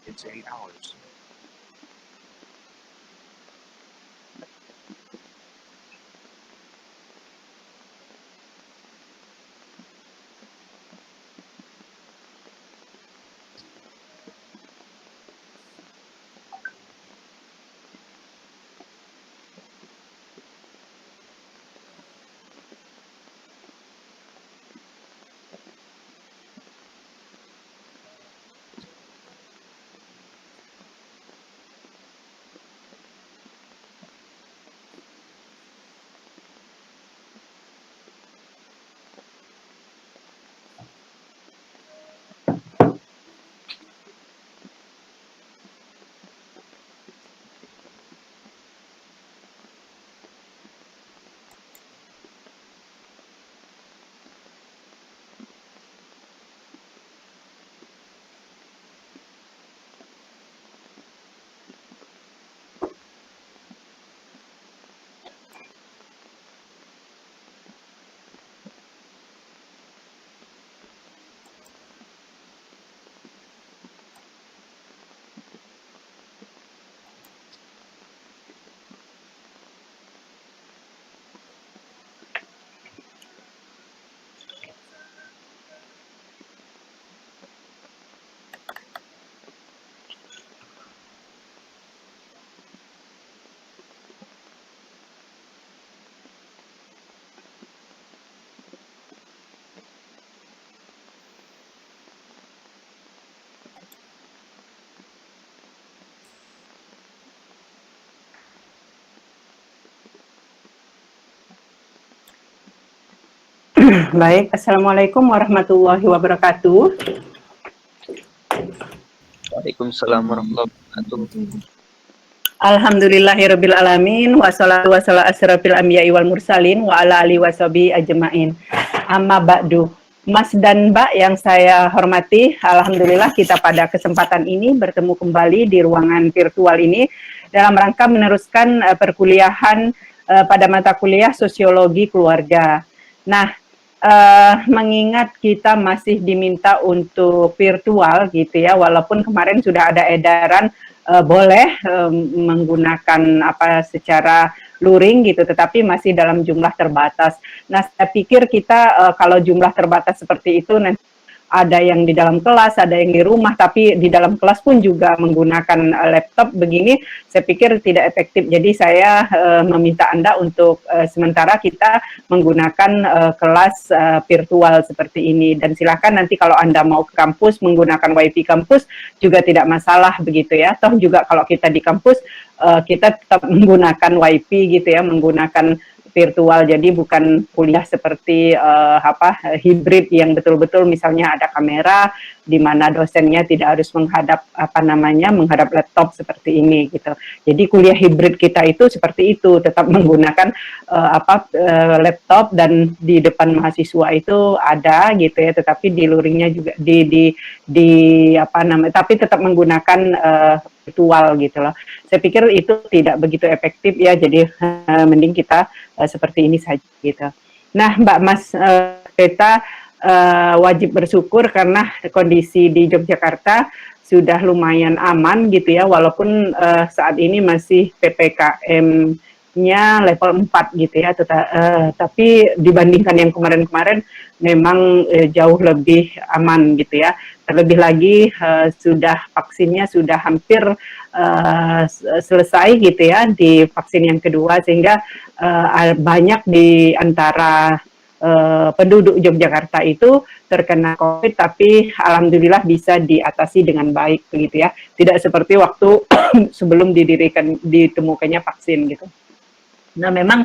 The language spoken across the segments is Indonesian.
It's 8 hours. Baik, Assalamualaikum warahmatullahi wabarakatuh. Waalaikumsalam warahmatullahi wabarakatuh. Alhamdulillahirabbil alamin wassalatu wassalamu asrofil anbiya'i wal mursalin wa ala alihi washabihi ajmain. Amma ba'du. Mas dan Mbak yang saya hormati, alhamdulillah kita pada kesempatan ini bertemu kembali di ruangan virtual ini dalam rangka meneruskan perkuliahan pada mata kuliah Sosiologi Keluarga. Nah, mengingat kita masih diminta untuk virtual gitu ya, walaupun kemarin sudah ada edaran boleh menggunakan secara luring gitu, tetapi masih dalam jumlah terbatas. Nah, saya pikir kita kalau jumlah terbatas seperti itu nanti ada yang di dalam kelas, ada yang di rumah, tapi di dalam kelas pun juga menggunakan laptop begini, saya pikir tidak efektif. Jadi saya meminta Anda untuk sementara kita menggunakan kelas virtual seperti ini. Dan silakan nanti kalau Anda mau ke kampus menggunakan WiFi kampus juga tidak masalah begitu ya. Toh juga kalau kita di kampus kita tetap menggunakan WiFi gitu ya, menggunakan virtual, jadi bukan kuliah seperti hibrid yang betul-betul misalnya ada kamera di mana dosennya tidak harus menghadap menghadap laptop seperti ini gitu. Jadi kuliah hibrid kita itu seperti itu, tetap menggunakan laptop dan di depan mahasiswa itu ada gitu ya, tetapi di luringnya juga tapi tetap menggunakan virtual gitu loh. Saya pikir itu tidak begitu efektif ya, jadi mending kita seperti ini saja gitu. Nah, Mbak Mas kita wajib bersyukur karena kondisi di Yogyakarta sudah lumayan aman gitu ya, walaupun saat ini masih PPKM-nya level 4 gitu ya, tapi dibandingkan yang kemarin-kemarin memang jauh lebih aman gitu ya. Terlebih lagi vaksinnya sudah hampir selesai gitu ya di vaksin yang kedua, sehingga banyak di antara penduduk Yogyakarta itu terkena COVID, tapi alhamdulillah bisa diatasi dengan baik begitu ya. Tidak seperti waktu sebelum ditemukannya vaksin gitu. Nah, memang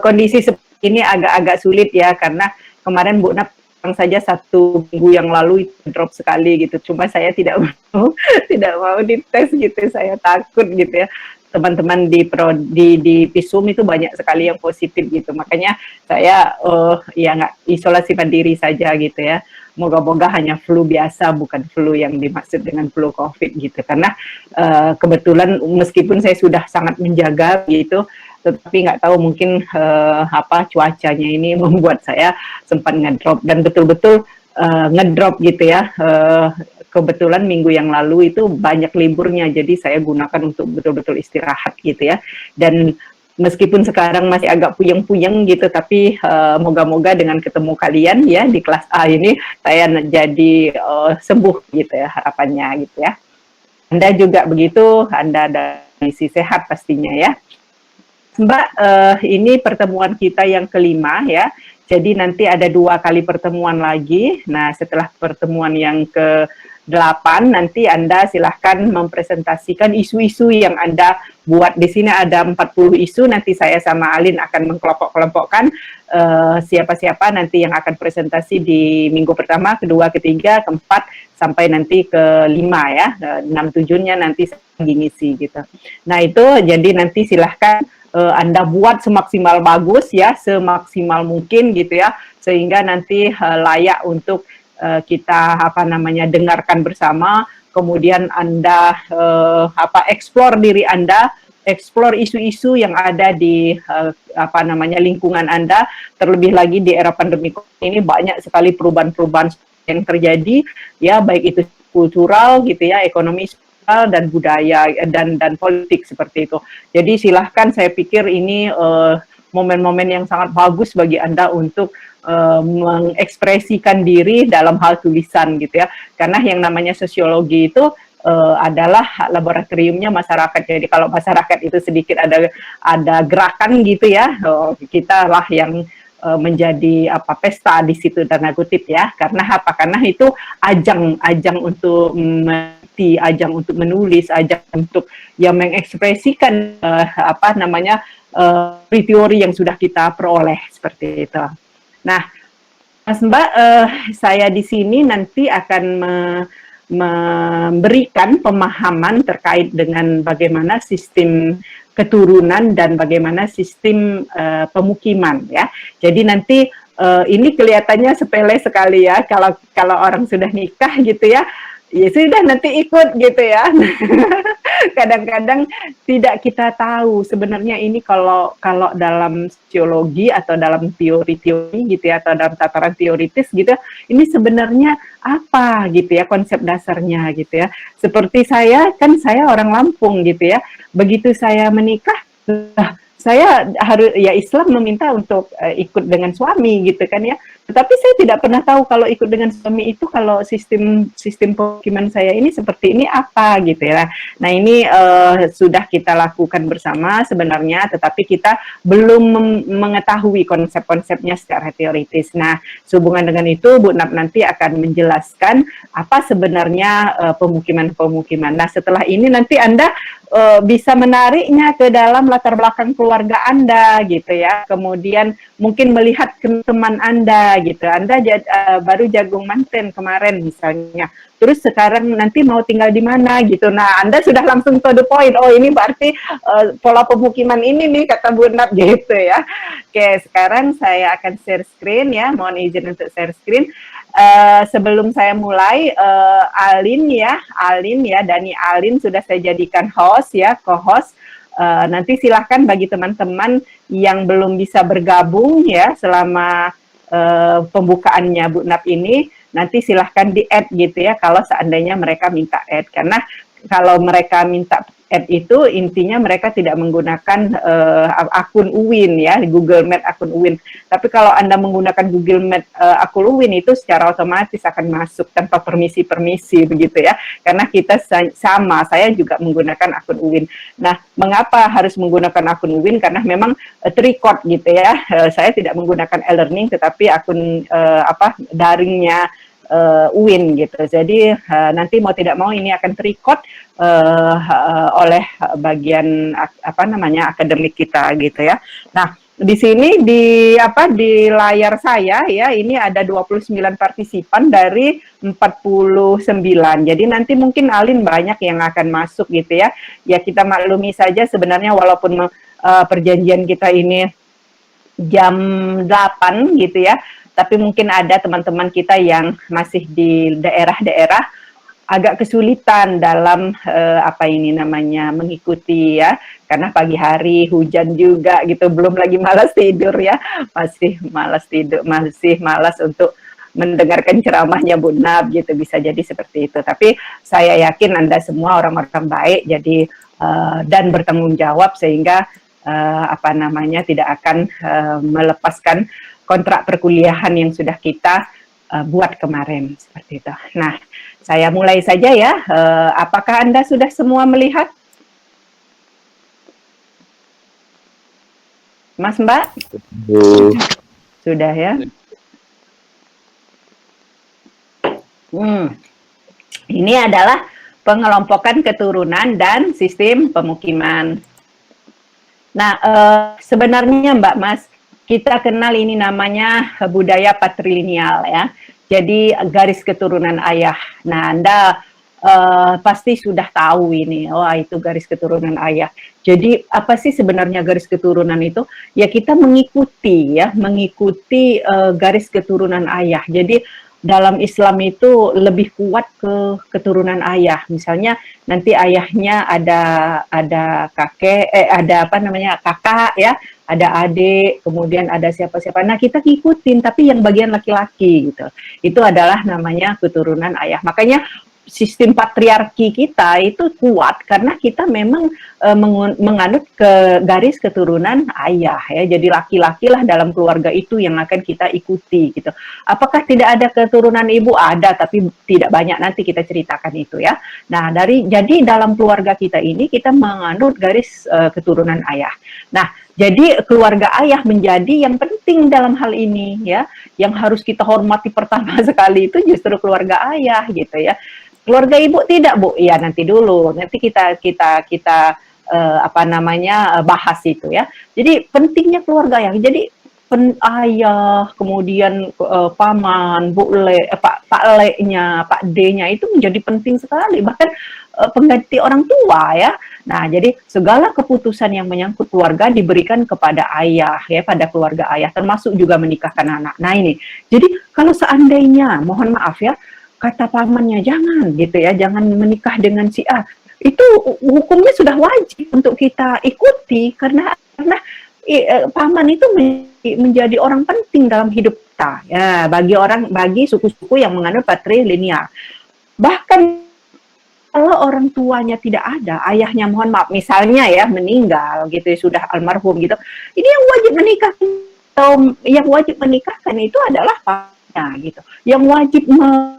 kondisi seperti ini agak-agak sulit ya, karena kemarin Bu Nap saja 1 minggu yang lalu drop sekali gitu. Cuma saya tidak mau dites gitu, saya takut gitu ya. Teman-teman di Pisum itu banyak sekali yang positif gitu. Makanya saya nggak isolasi mandiri saja gitu ya. Moga-moga hanya flu biasa, bukan flu yang dimaksud dengan flu COVID gitu. Karena kebetulan meskipun saya sudah sangat menjaga gitu, tetapi nggak tahu mungkin cuacanya ini membuat saya sempat ngedrop, dan betul-betul ngedrop gitu ya. Kebetulan minggu yang lalu itu banyak liburnya, jadi saya gunakan untuk betul-betul istirahat gitu ya. Dan meskipun sekarang masih agak puyeng-puyeng gitu, tapi moga-moga dengan ketemu kalian ya di kelas A ini saya jadi sembuh gitu ya, harapannya gitu ya. Anda juga begitu, Anda ada kondisi sehat pastinya ya. Mbak, ini pertemuan kita yang kelima ya. Jadi nanti ada 2 kali pertemuan lagi. Nah, setelah pertemuan yang ke-8 nanti Anda silahkan mempresentasikan isu-isu yang Anda buat. Di sini ada 40 isu, nanti saya sama Alin akan mengkelompok-kelompokkan siapa-siapa nanti yang akan presentasi di minggu pertama, kedua, ketiga, keempat, sampai nanti ke-5 ya. 6-7-nya nanti saya ngisi gitu. Nah, itu jadi nanti silahkan Anda buat semaksimal bagus ya, semaksimal mungkin gitu ya, sehingga nanti layak untuk kita dengarkan bersama. Kemudian Anda explore diri Anda, explore isu-isu yang ada di lingkungan Anda. Terlebih lagi di era pandemi ini banyak sekali perubahan-perubahan yang terjadi ya, baik itu kultural gitu ya, ekonomi, dan budaya dan politik seperti itu. Jadi silahkan, saya pikir ini momen-momen yang sangat bagus bagi Anda untuk mengekspresikan diri dalam hal tulisan gitu ya. Karena yang namanya sosiologi itu adalah laboratoriumnya masyarakat. Jadi kalau masyarakat itu sedikit ada gerakan gitu ya, kita lah yang menjadi pesta di situ, tanda kutip ya. Karena apa? Karena itu ajang untuk ajang untuk menulis, ajang untuk mengekspresikan teori yang sudah kita peroleh seperti itu. Nah, Mas Mbak, saya di sini nanti akan memberikan pemahaman terkait dengan bagaimana sistem keturunan dan bagaimana sistem pemukiman ya. Jadi nanti ini kelihatannya sepele sekali ya kalau kalau orang sudah nikah gitu ya. Ya sudah nanti ikut gitu ya. Kadang-kadang tidak kita tahu sebenarnya ini kalau kalau dalam sosiologi atau dalam teori-teori gitu ya atau dalam tataran teoritis gitu ini sebenarnya apa gitu ya konsep dasarnya gitu ya. Seperti saya orang Lampung gitu ya. Begitu saya menikah saya harus ya Islam meminta untuk ikut dengan suami gitu kan ya. Tetapi saya tidak pernah tahu kalau ikut dengan suami itu kalau sistem pemukiman saya ini seperti ini apa gitu ya. Nah ini sudah kita lakukan bersama sebenarnya, tetapi kita belum mengetahui konsep-konsepnya secara teoritis. Nah sehubungan dengan itu Bu Nap nanti akan menjelaskan apa sebenarnya pemukiman-pemukiman. Nah setelah ini nanti Anda bisa menariknya ke dalam latar belakang keluarga Anda gitu ya. Kemudian mungkin melihat teman Anda gitu. Anda baru jagung manten kemarin misalnya. Terus sekarang nanti mau tinggal di mana gitu. Nah, Anda sudah langsung to the point. Oh, ini berarti pola pemukiman ini nih kata Bu Nap gitu ya. Oke, sekarang saya akan share screen ya. Mohon izin untuk share screen. Sebelum saya mulai, Alin ya, Dani Alin sudah saya jadikan host ya, co-host. Nanti silahkan bagi teman-teman yang belum bisa bergabung ya selama pembukaannya Bu Nap ini, nanti silahkan di-add gitu ya kalau seandainya mereka minta add. Karena kalau mereka minta add itu intinya mereka tidak menggunakan akun Uwin ya, Google Meet akun Uwin. Tapi kalau Anda menggunakan Google Meet akun Uwin itu secara otomatis akan masuk tanpa permisi-permisi begitu ya. Karena kita sama, saya juga menggunakan akun Uwin. Nah, mengapa harus menggunakan akun Uwin? Karena memang terrecord gitu ya. Saya tidak menggunakan e-learning tetapi akun daringnya UIN gitu. Jadi nanti mau tidak mau ini akan terrecord oleh bagian akademik kita gitu ya. Nah, di sini di layar saya ya ini ada 29 partisipan dari 49. Jadi nanti mungkin Alin banyak yang akan masuk gitu ya. Ya kita maklumi saja sebenarnya walaupun perjanjian kita ini jam 8 gitu ya. Tapi mungkin ada teman-teman kita yang masih di daerah-daerah agak kesulitan dalam mengikuti ya, karena pagi hari hujan juga gitu, belum lagi malas tidur ya, masih malas tidur, masih malas untuk mendengarkan ceramahnya Bu Nap gitu, bisa jadi seperti itu. Tapi saya yakin Anda semua orang-orang baik, jadi dan bertanggung jawab sehingga tidak akan melepaskan kontrak perkuliahan yang sudah kita buat kemarin seperti itu. Nah, saya mulai saja ya. Apakah Anda sudah semua melihat? Mas Mbak? Sudah ya. Ini adalah pengelompokan keturunan dan sistem pemukiman. Nah, sebenarnya Mbak Mas, kita kenal ini namanya budaya patrilineal ya. Jadi garis keturunan ayah. Nah, Anda pasti sudah tahu ini. Wah, itu garis keturunan ayah. Jadi apa sih sebenarnya garis keturunan itu? Ya kita mengikuti garis keturunan ayah. Jadi dalam Islam itu lebih kuat ke keturunan ayah. Misalnya nanti ayahnya ada kakek, kakak ya, ada adik, kemudian ada siapa-siapa. Nah kita ngikutin, tapi yang bagian laki-laki gitu. Itu adalah namanya keturunan ayah. Makanya sistem patriarki kita itu kuat karena kita memang menganut ke garis keturunan ayah ya. Jadi laki-laki lah dalam keluarga itu yang akan kita ikuti gitu. Apakah tidak ada keturunan ibu? Ada, tapi tidak banyak, nanti kita ceritakan itu ya. Nah, jadi dalam keluarga kita ini kita menganut garis keturunan ayah. Nah, jadi keluarga ayah menjadi yang penting dalam hal ini ya. Yang harus kita hormati pertama sekali itu justru keluarga ayah gitu ya. Keluarga ibu tidak, Bu? Ya nanti dulu. Nanti kita bahas itu ya. Jadi pentingnya keluarga ayah. Jadi ayah, kemudian paman, Pak Le-nya, Pak D-nya itu menjadi penting sekali, bahkan pengganti orang tua ya. Nah, jadi segala keputusan yang menyangkut keluarga diberikan kepada ayah ya, pada keluarga ayah, termasuk juga menikahkan anak. Nah ini, jadi kalau seandainya, mohon maaf ya, kata pamannya jangan gitu ya, jangan menikah dengan si A, itu hukumnya sudah wajib untuk kita ikuti karena paman itu menjadi orang penting dalam hidup kita ya, bagi suku-suku yang menganut patrilineal. Bahkan kalau orang tuanya tidak ada, ayahnya mohon maaf misalnya ya meninggal gitu ya, sudah almarhum gitu, ini yang wajib menikah atau yang wajib menikahkan itu adalah pamannya gitu. Yang wajib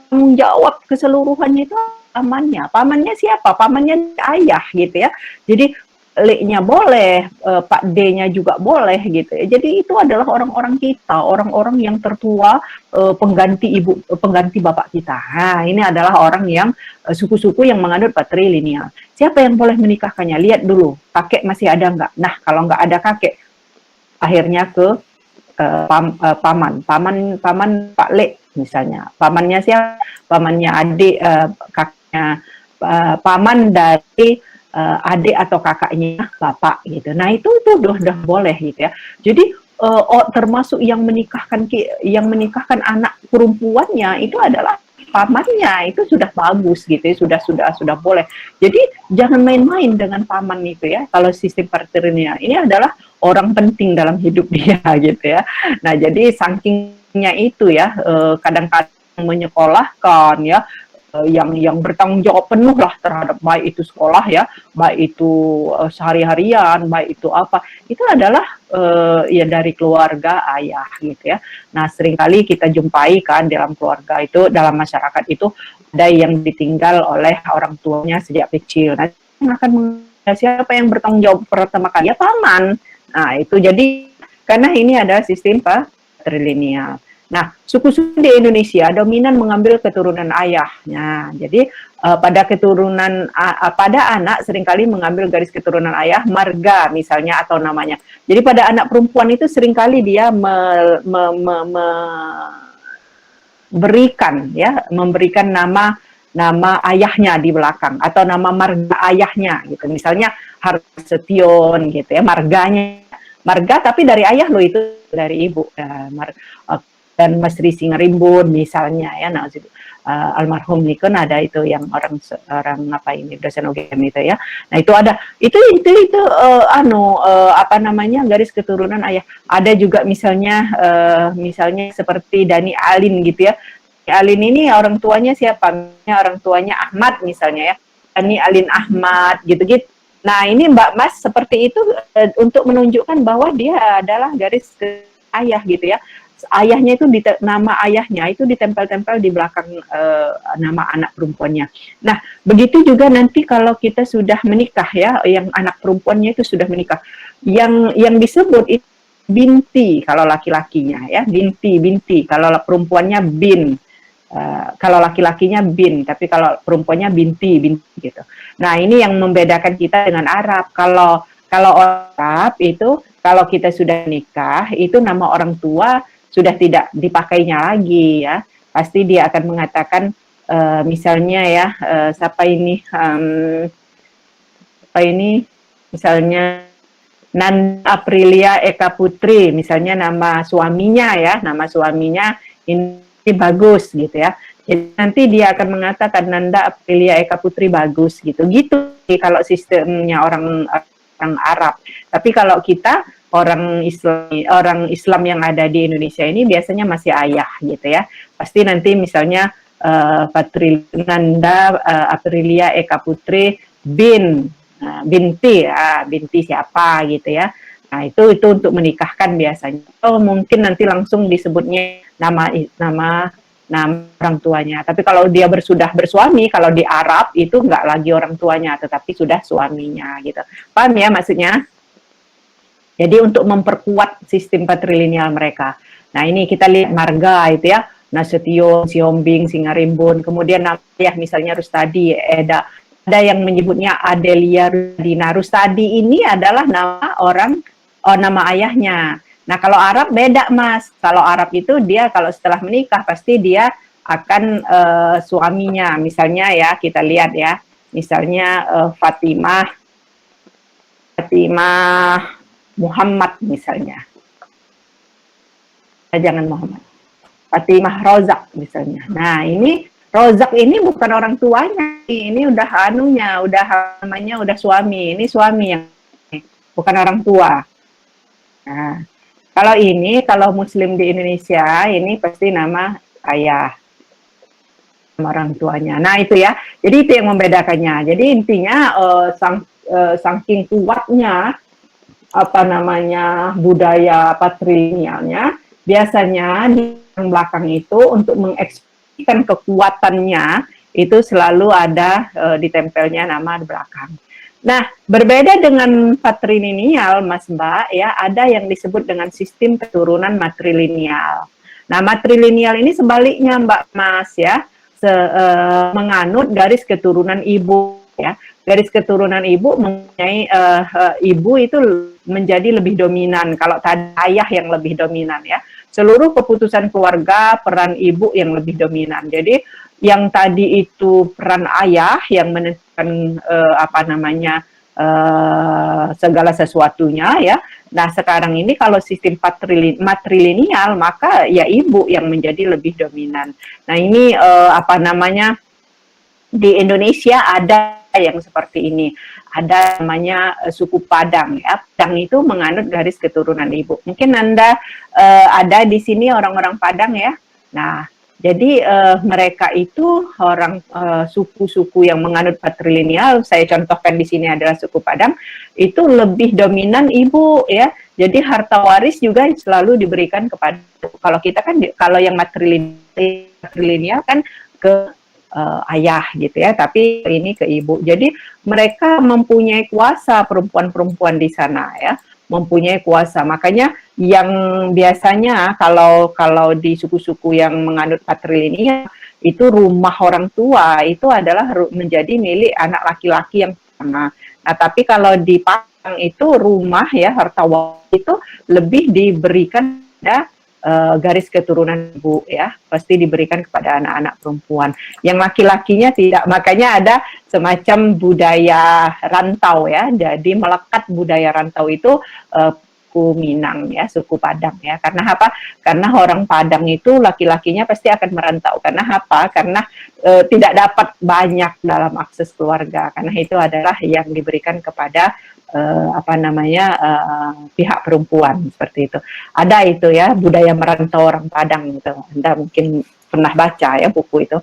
menjawab keseluruhannya itu pamannya. Pamannya siapa? Pamannya ayah gitu ya. Jadi Le-nya boleh, Pak D-nya juga boleh gitu ya. Jadi itu adalah orang-orang kita, orang-orang yang tertua, pengganti bapak kita. Nah, ini adalah orang yang suku-suku yang menganut patrilineal. Siapa yang boleh menikahkannya? Lihat dulu, kakek masih ada nggak? Nah, kalau nggak ada kakek, akhirnya ke paman Pak Le misalnya. Pamannya siapa? Pamannya adik, kakaknya paman dari adik atau kakaknya bapak gitu. Nah itu udah boleh gitu ya. Jadi termasuk yang menikahkan anak perempuannya itu adalah pamannya, itu sudah bagus gitu ya, sudah boleh. Jadi jangan main-main dengan paman itu ya. Kalau sistem patrilineal ini adalah orang penting dalam hidup dia gitu ya. Nah jadi sakingnya itu ya, kadang-kadang menyekolahkan ya, yang bertanggung jawab penuh lah terhadap baik itu sekolah ya, baik itu sehari-harian, baik itu apa, itu adalah ya dari keluarga ayah gitu ya. Nah seringkali kita jumpai kan dalam keluarga itu, dalam masyarakat itu ada yang ditinggal oleh orang tuanya sejak kecil. Nah siapa yang bertanggung jawab pertama kali? Ya paman. Nah itu jadi karena ini adalah sistem patrilineal. Nah, suku-suku di Indonesia dominan mengambil keturunan ayah. Nah, jadi pada anak seringkali mengambil garis keturunan ayah, marga misalnya atau namanya. Jadi pada anak perempuan itu seringkali dia memberikan nama ayahnya di belakang atau nama marga ayahnya gitu. Misalnya Harsetion gitu ya, marga tapi dari ayah loh, itu dari ibu. Dan Mas Risi Ngerimbun misalnya ya, nah almarhum Nikon ada itu yang orang apa ini dosen UGM itu ya. Nah itu ada itu apa namanya garis keturunan ayah. Ada juga misalnya seperti Dani Alin gitu ya. Alin ini orang tuanya siapa? Orang tuanya Ahmad misalnya ya. Dani Alin Ahmad gitu-gitu. Nah ini Mbak Mas seperti itu untuk menunjukkan bahwa dia adalah garis ayah gitu ya. Ayahnya itu nama ayahnya itu ditempel-tempel di belakang nama anak perempuannya. Nah, begitu juga nanti kalau kita sudah menikah ya, yang anak perempuannya itu sudah menikah. Yang disebut itu binti kalau laki-lakinya ya, binti. Kalau perempuannya bin. Kalau laki-lakinya bin, tapi kalau perempuannya binti gitu. Nah, ini yang membedakan kita dengan Arab. Kalau Arab itu kalau kita sudah nikah, itu nama orang tua sudah tidak dipakainya lagi ya, pasti dia akan mengatakan misalnya ya siapa ini misalnya Nanda Aprilia Eka Putri misalnya, nama suaminya ini bagus gitu ya. Jadi nanti dia akan mengatakan Nanda Aprilia Eka Putri bagus gitu kalau sistemnya orang Arab. Tapi kalau kita orang Islam yang ada di Indonesia ini biasanya masih ayah gitu ya. Pasti nanti misalnya Nanda Aprilia Eka Putri binti siapa gitu ya. Nah itu untuk menikahkan biasanya. Oh mungkin nanti langsung disebutnya nama orang tuanya. Tapi kalau dia sudah bersuami, kalau di Arab itu nggak lagi orang tuanya, tetapi sudah suaminya gitu. Paham ya maksudnya? Jadi untuk memperkuat sistem patrilineal mereka. Nah ini kita lihat marga itu ya, Nasution, Siombing, Singarimbun, kemudian ya misalnya Rustadi, ada yang menyebutnya Adelia Rustadina. Rustadi ini adalah nama ayahnya. Nah, kalau Arab beda, Mas. Kalau Arab itu dia kalau setelah menikah pasti dia akan suaminya, misalnya ya kita lihat ya, misalnya Fatimah Muhammad misalnya. Jangan Muhammad. Fatimah Rozak misalnya. Nah, ini Rozak ini bukan orang tuanya, ini udah anunya, udah namanya udah suami. Ini suami yang bukan orang tua. Nah, kalau Muslim di Indonesia ini pasti nama ayah sama orang tuanya. Nah itu ya, jadi itu yang membedakannya. Jadi intinya saking kuatnya apa namanya budaya patrilinealnya, biasanya di belakang itu untuk mengekspresikan kekuatannya itu selalu ada ditempelnya nama di belakang. Nah, berbeda dengan patrilineal, Mas Mbak, ya ada yang disebut dengan sistem keturunan matrilineal. Nah, matrilineal ini sebaliknya, Mbak Mas, ya, menganut garis keturunan ibu, ya. Garis keturunan ibu mempunyai ibu itu menjadi lebih dominan. Kalau tadi ayah yang lebih dominan, ya. Seluruh keputusan keluarga peran ibu yang lebih dominan. Jadi yang tadi itu peran ayah yang menentukan segala sesuatunya ya. Nah sekarang ini kalau sistem matrilineal maka ya ibu yang menjadi lebih dominan. Nah ini di Indonesia ada yang seperti ini. Ada namanya suku Padang ya. Padang itu menganut garis keturunan ibu. Mungkin Anda ada di sini orang-orang Padang ya. Nah, jadi mereka itu orang suku-suku yang menganut patrilineal, saya contohkan di sini adalah suku Padang, itu lebih dominan ibu ya. Jadi harta waris juga selalu diberikan kepada, kalau kita kan kalau yang matrilineal kan ke ayah gitu ya, tapi ini ke ibu. Jadi mereka mempunyai kuasa, perempuan-perempuan di sana ya, mempunyai kuasa. Makanya yang biasanya kalau di suku-suku yang menganut patrilineal itu rumah orang tua itu adalah menjadi milik anak laki-laki yang pertama. Nah, tapi kalau di Padang itu rumah ya harta waris itu lebih diberikan pada garis keturunan ibu ya, pasti diberikan kepada anak-anak perempuan. Yang laki-lakinya tidak, makanya ada semacam budaya rantau ya. Jadi melekat budaya rantau itu suku Minang ya, suku Padang ya. Karena apa? Karena orang Padang itu laki-lakinya pasti akan merantau. Karena apa? Karena tidak dapat banyak dalam akses keluarga. Karena itu adalah yang diberikan kepada pihak perempuan seperti itu. Ada itu ya budaya merantau orang Padang gitu. Anda mungkin pernah baca ya buku itu.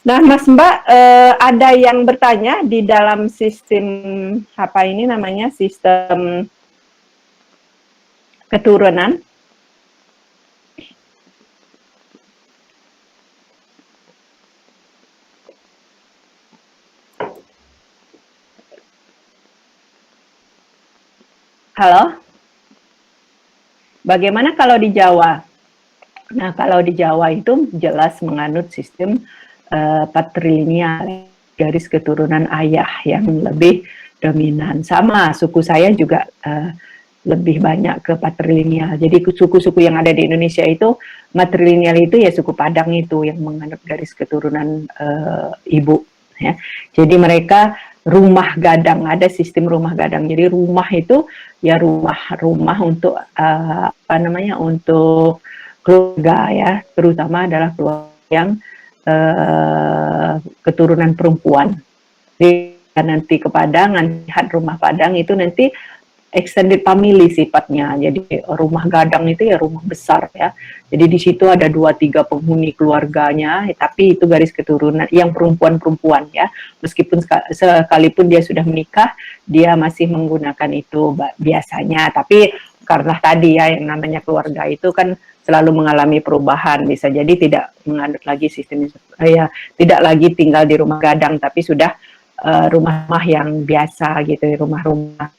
Nah, Mas Mbak, ada yang bertanya di dalam sistem sistem keturunan. Halo? Bagaimana kalau di Jawa? Nah, kalau di Jawa itu jelas menganut sistem patrilineal, garis keturunan ayah yang lebih dominan. Sama, suku saya juga lebih banyak ke patrilineal. Jadi suku-suku yang ada di Indonesia itu, matrilineal itu ya suku Padang itu yang menganut garis keturunan ibu. Ya. Jadi mereka rumah gadang, ada sistem rumah gadang. Jadi rumah itu ya rumah untuk untuk keluarga ya, terutama adalah keluarga yang keturunan perempuan. Jadi nanti ke Padang, lihat rumah Padang itu nanti extended family sifatnya. Jadi rumah gadang itu ya rumah besar ya. Jadi di situ ada 2-3 penghuni keluarganya, tapi itu garis keturunan yang perempuan-perempuan ya. Meskipun sekalipun dia sudah menikah, dia masih menggunakan itu biasanya. Tapi karena tadi ya yang namanya keluarga itu kan selalu mengalami perubahan, bisa jadi tidak menganut lagi sistem ya, tidak lagi tinggal di rumah gadang, tapi sudah rumah-rumah yang biasa gitu, rumah-rumah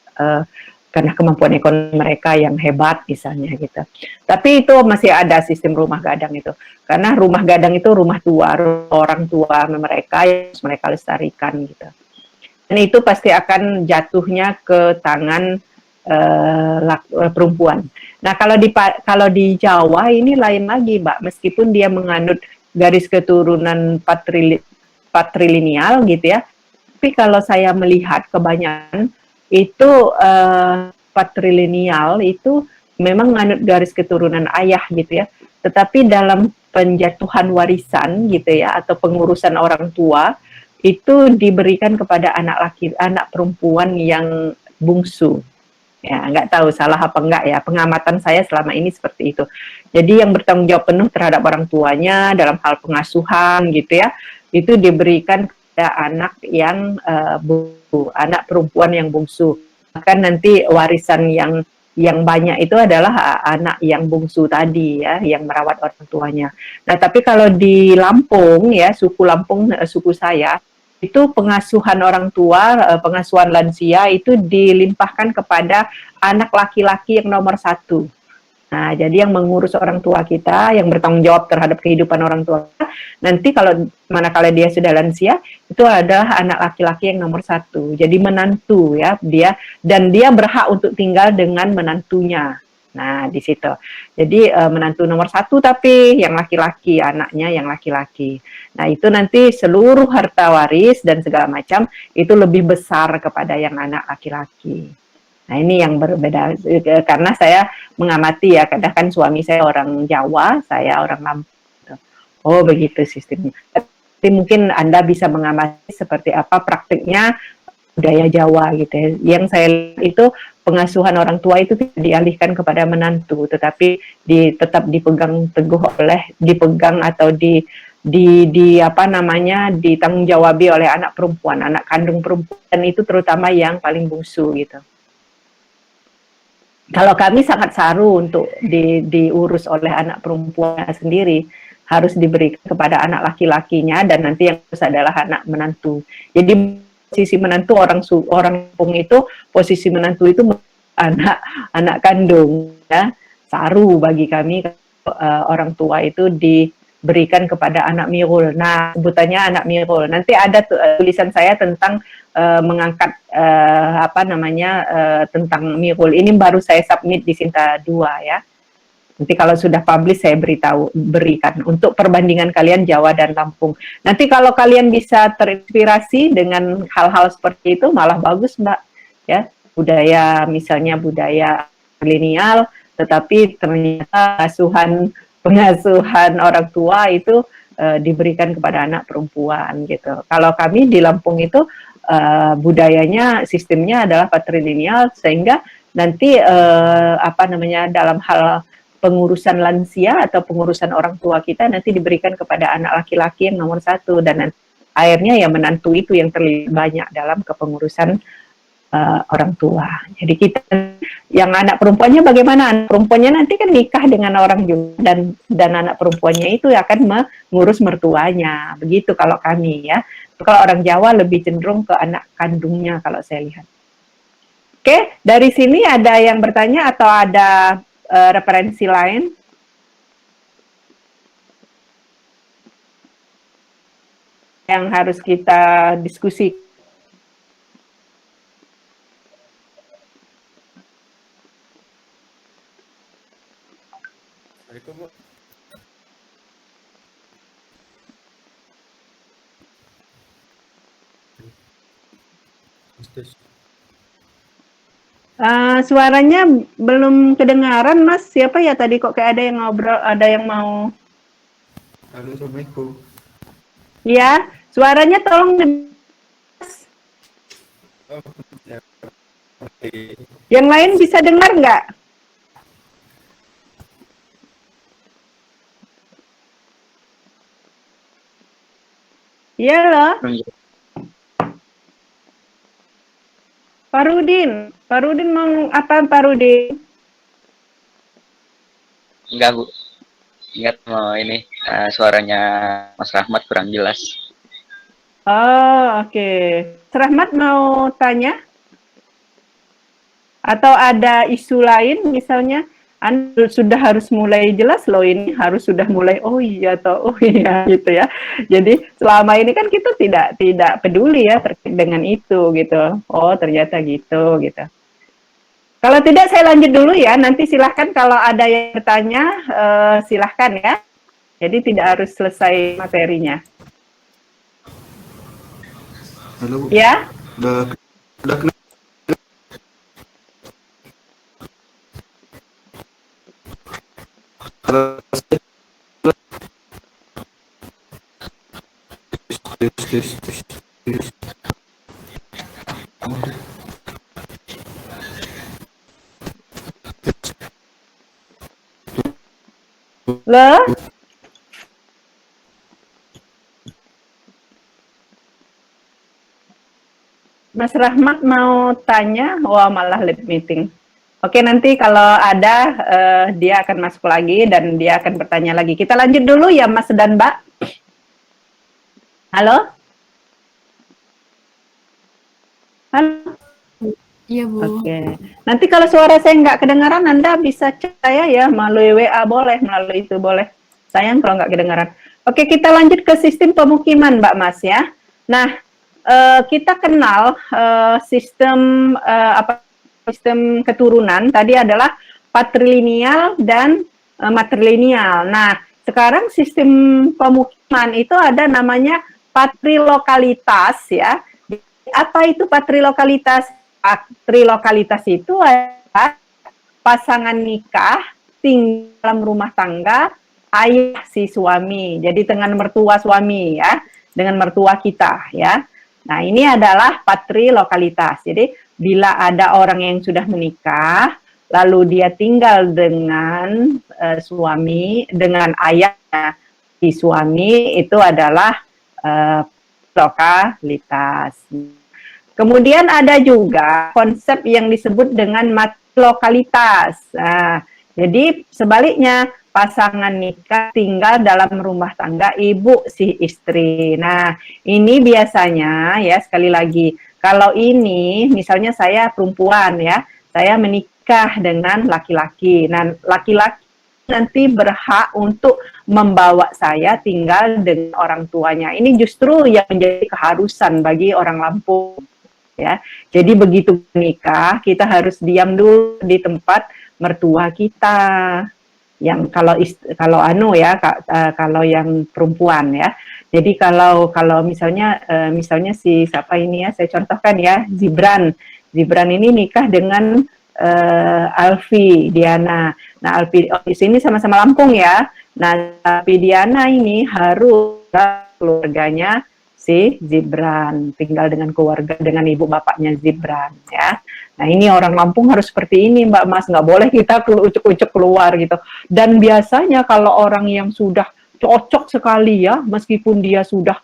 karena kemampuan ekonomi mereka yang hebat misalnya gitu. Tapi itu masih ada sistem rumah gadang itu. Karena rumah gadang itu rumah tua, orang tua mereka yang harus mereka lestarikan gitu. Dan itu pasti akan jatuhnya ke tangan perempuan. Nah, kalau di Jawa ini lain lagi, Mbak. Meskipun dia menganut garis keturunan patrilineal gitu ya, tapi kalau saya melihat kebanyakan itu patrilineal itu memang menganut garis keturunan ayah gitu ya. Tetapi dalam penjatuhan warisan gitu ya atau pengurusan orang tua itu diberikan kepada anak perempuan yang bungsu. Ya, nggak tahu salah apa enggak ya. Pengamatan saya selama ini seperti itu. Jadi yang bertanggung jawab penuh terhadap orang tuanya dalam hal pengasuhan gitu ya, itu diberikan kepada anak yang bungsu, anak perempuan yang bungsu. Bahkan nanti warisan yang banyak itu adalah anak yang bungsu tadi ya, yang merawat orang tuanya. Nah, tapi kalau di Lampung ya, suku Lampung, suku saya, itu pengasuhan orang tua, pengasuhan lansia itu dilimpahkan kepada anak laki-laki yang nomor satu. Nah, jadi yang mengurus orang tua kita, yang bertanggung jawab terhadap kehidupan orang tua kita, nanti kalau manakala dia sudah lansia, itu adalah anak laki-laki yang nomor satu. Jadi menantu ya, dan dia berhak untuk tinggal dengan menantunya. Nah, di situ. Jadi menantu nomor satu tapi yang laki-laki, anaknya yang laki-laki. Nah, itu nanti seluruh harta waris dan segala macam itu lebih besar kepada yang anak laki-laki. Nah, ini yang berbeda karena saya mengamati ya, kadang kan suami saya orang Jawa, saya orang Lampung. Oh, begitu sistemnya. Tapi mungkin Anda bisa mengamati seperti apa praktiknya budaya Jawa gitu ya. Yang saya lihat itu pengasuhan orang tua itu tidak dialihkan kepada menantu, tetapi tetap dipegang atau apa namanya ditanggung jawabi oleh anak perempuan, anak kandung perempuan, dan itu terutama yang paling bungsu gitu. Kalau kami sangat saru untuk diurus oleh anak perempuan sendiri, harus diberikan kepada anak laki-lakinya dan nanti yang terus adalah anak menantu. Jadi posisi menantu orang Lampung itu posisi menantu itu anak kandung ya. Saru bagi kami orang tua itu diberikan kepada anak mirul. Nah, sebutannya anak mirul. Nanti ada tulisan saya tentang mengangkat apa namanya tentang mirul. Ini baru saya submit di Sinta 2 ya. Nanti kalau sudah publish saya berikan untuk perbandingan kalian Jawa dan Lampung. Nanti kalau kalian bisa terinspirasi dengan hal-hal seperti itu malah bagus, Mbak. Ya, budaya misalnya budaya milenial, tetapi ternyata pengasuhan orang tua itu diberikan kepada anak perempuan gitu. Kalau kami di Lampung itu budayanya sistemnya adalah patrilineal sehingga nanti apa namanya dalam hal pengurusan lansia atau pengurusan orang tua kita nanti diberikan kepada anak laki-laki yang nomor satu dan akhirnya ya menantu itu yang terlibat banyak dalam kepengurusan orang tua. Jadi kita yang anak perempuannya bagaimana? Anak perempuannya nanti kan nikah dengan orang juga dan anak perempuannya itu akan mengurus mertuanya. Begitu kalau kami ya. Kalau orang Jawa lebih cenderung ke anak kandungnya kalau saya lihat. Oke, dari sini ada yang bertanya atau ada referensi lain? Yang harus kita diskusi. Suaranya belum kedengaran, Mas. Siapa ya tadi kok kayak ada yang ngobrol, ada yang mau. Halo, Assalamualaikum. Ya, suaranya tolong. Oh, ya. Oke. Yang lain bisa dengar nggak? Iya loh. Pak Rudin mau apa Pak Rudin? Enggak, Bu. Ingat mau ini suaranya Mas Rahmat kurang jelas. Oh, oke. Mas Rahmat mau tanya? Atau ada isu lain misalnya? Anda sudah harus mulai jelas loh ini, harus sudah mulai oh iya atau oh iya gitu ya. Jadi selama ini kan kita tidak peduli ya terkait dengan itu gitu. Oh ternyata gitu gitu. Kalau tidak saya lanjut dulu ya, nanti silahkan kalau ada yang bertanya, silahkan ya. Jadi tidak harus selesai materinya. Halo, Bu. Ya, Udah kena. Halo, tes. loh, Mas Rahmat mau tanya, wah malah live meeting. Oke, nanti kalau ada dia akan masuk lagi dan dia akan bertanya lagi. Kita lanjut dulu ya Mas dan Mbak. Halo? Halo? Iya, Bu. Oke. Nanti kalau suara saya nggak kedengaran, Anda bisa chat saya ya, melalui WA boleh, melalui itu boleh. Sayang kalau nggak kedengaran. Oke, kita lanjut ke sistem pemukiman, Mbak Mas ya. Nah, kita kenal sistem sistem keturunan tadi adalah patrilineal dan matrilineal. Nah, sekarang sistem pemukiman itu ada namanya patrilokalitas ya. Apa itu patrilokalitas? Patrilokalitas itu adalah pasangan nikah tinggal dalam rumah tangga ayah si suami. Jadi dengan mertua suami ya, dengan mertua kita ya. Nah, ini adalah patrilokalitas. Jadi bila ada orang yang sudah menikah lalu dia tinggal dengan suami, dengan ayahnya si suami, itu adalah lokalitas. Kemudian ada juga konsep yang disebut dengan matrilokalitas. Nah, jadi sebaliknya, pasangan nikah tinggal dalam rumah tangga ibu si istri. Nah, ini biasanya ya, sekali lagi, kalau ini misalnya saya perempuan ya, saya menikah dengan laki-laki. Nah, laki-laki nanti berhak untuk membawa saya tinggal dengan orang tuanya. Ini justru yang menjadi keharusan bagi orang Lampung. Ya, jadi begitu menikah kita harus diam dulu di tempat mertua kita. Yang kalau anu ya, kalau yang perempuan ya. Jadi kalau misalnya si siapa ini ya, saya contohkan ya, Zibran ini nikah dengan Alfi Diana. Nah, Alfi di sini sama-sama Lampung ya. Nah, Alfi Diana ini harus keluarganya si Zibran, tinggal dengan keluarga, dengan ibu bapaknya Zibran ya. Nah, ini orang Lampung harus seperti ini Mbak Mas, nggak boleh kita ucuk-ucuk keluar gitu. Dan biasanya kalau orang yang sudah cocok sekali ya, meskipun dia sudah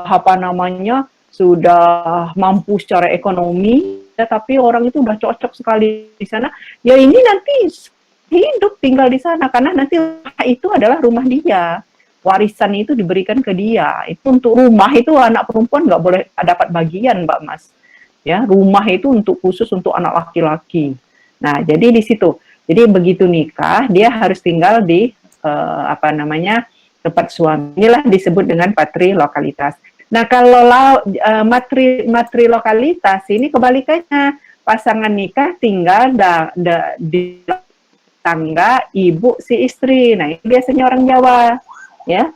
apa namanya, sudah mampu secara ekonomi, ya, tapi orang itu udah cocok sekali di sana, ya ini nanti hidup tinggal di sana karena nanti itu adalah rumah dia. Warisan itu diberikan ke dia. Itu untuk rumah itu anak perempuan nggak boleh dapat bagian, Mbak Mas. Ya, rumah itu khusus untuk anak laki-laki. Nah, jadi di situ. Jadi begitu nikah, dia harus tinggal di tempat suami. Inilah disebut dengan patrilokalitas. Nah, kalau matrilokalitas ini kebalikannya, pasangan nikah tinggal di tangga ibu si istri. Nah, ini biasanya orang Jawa. Ya,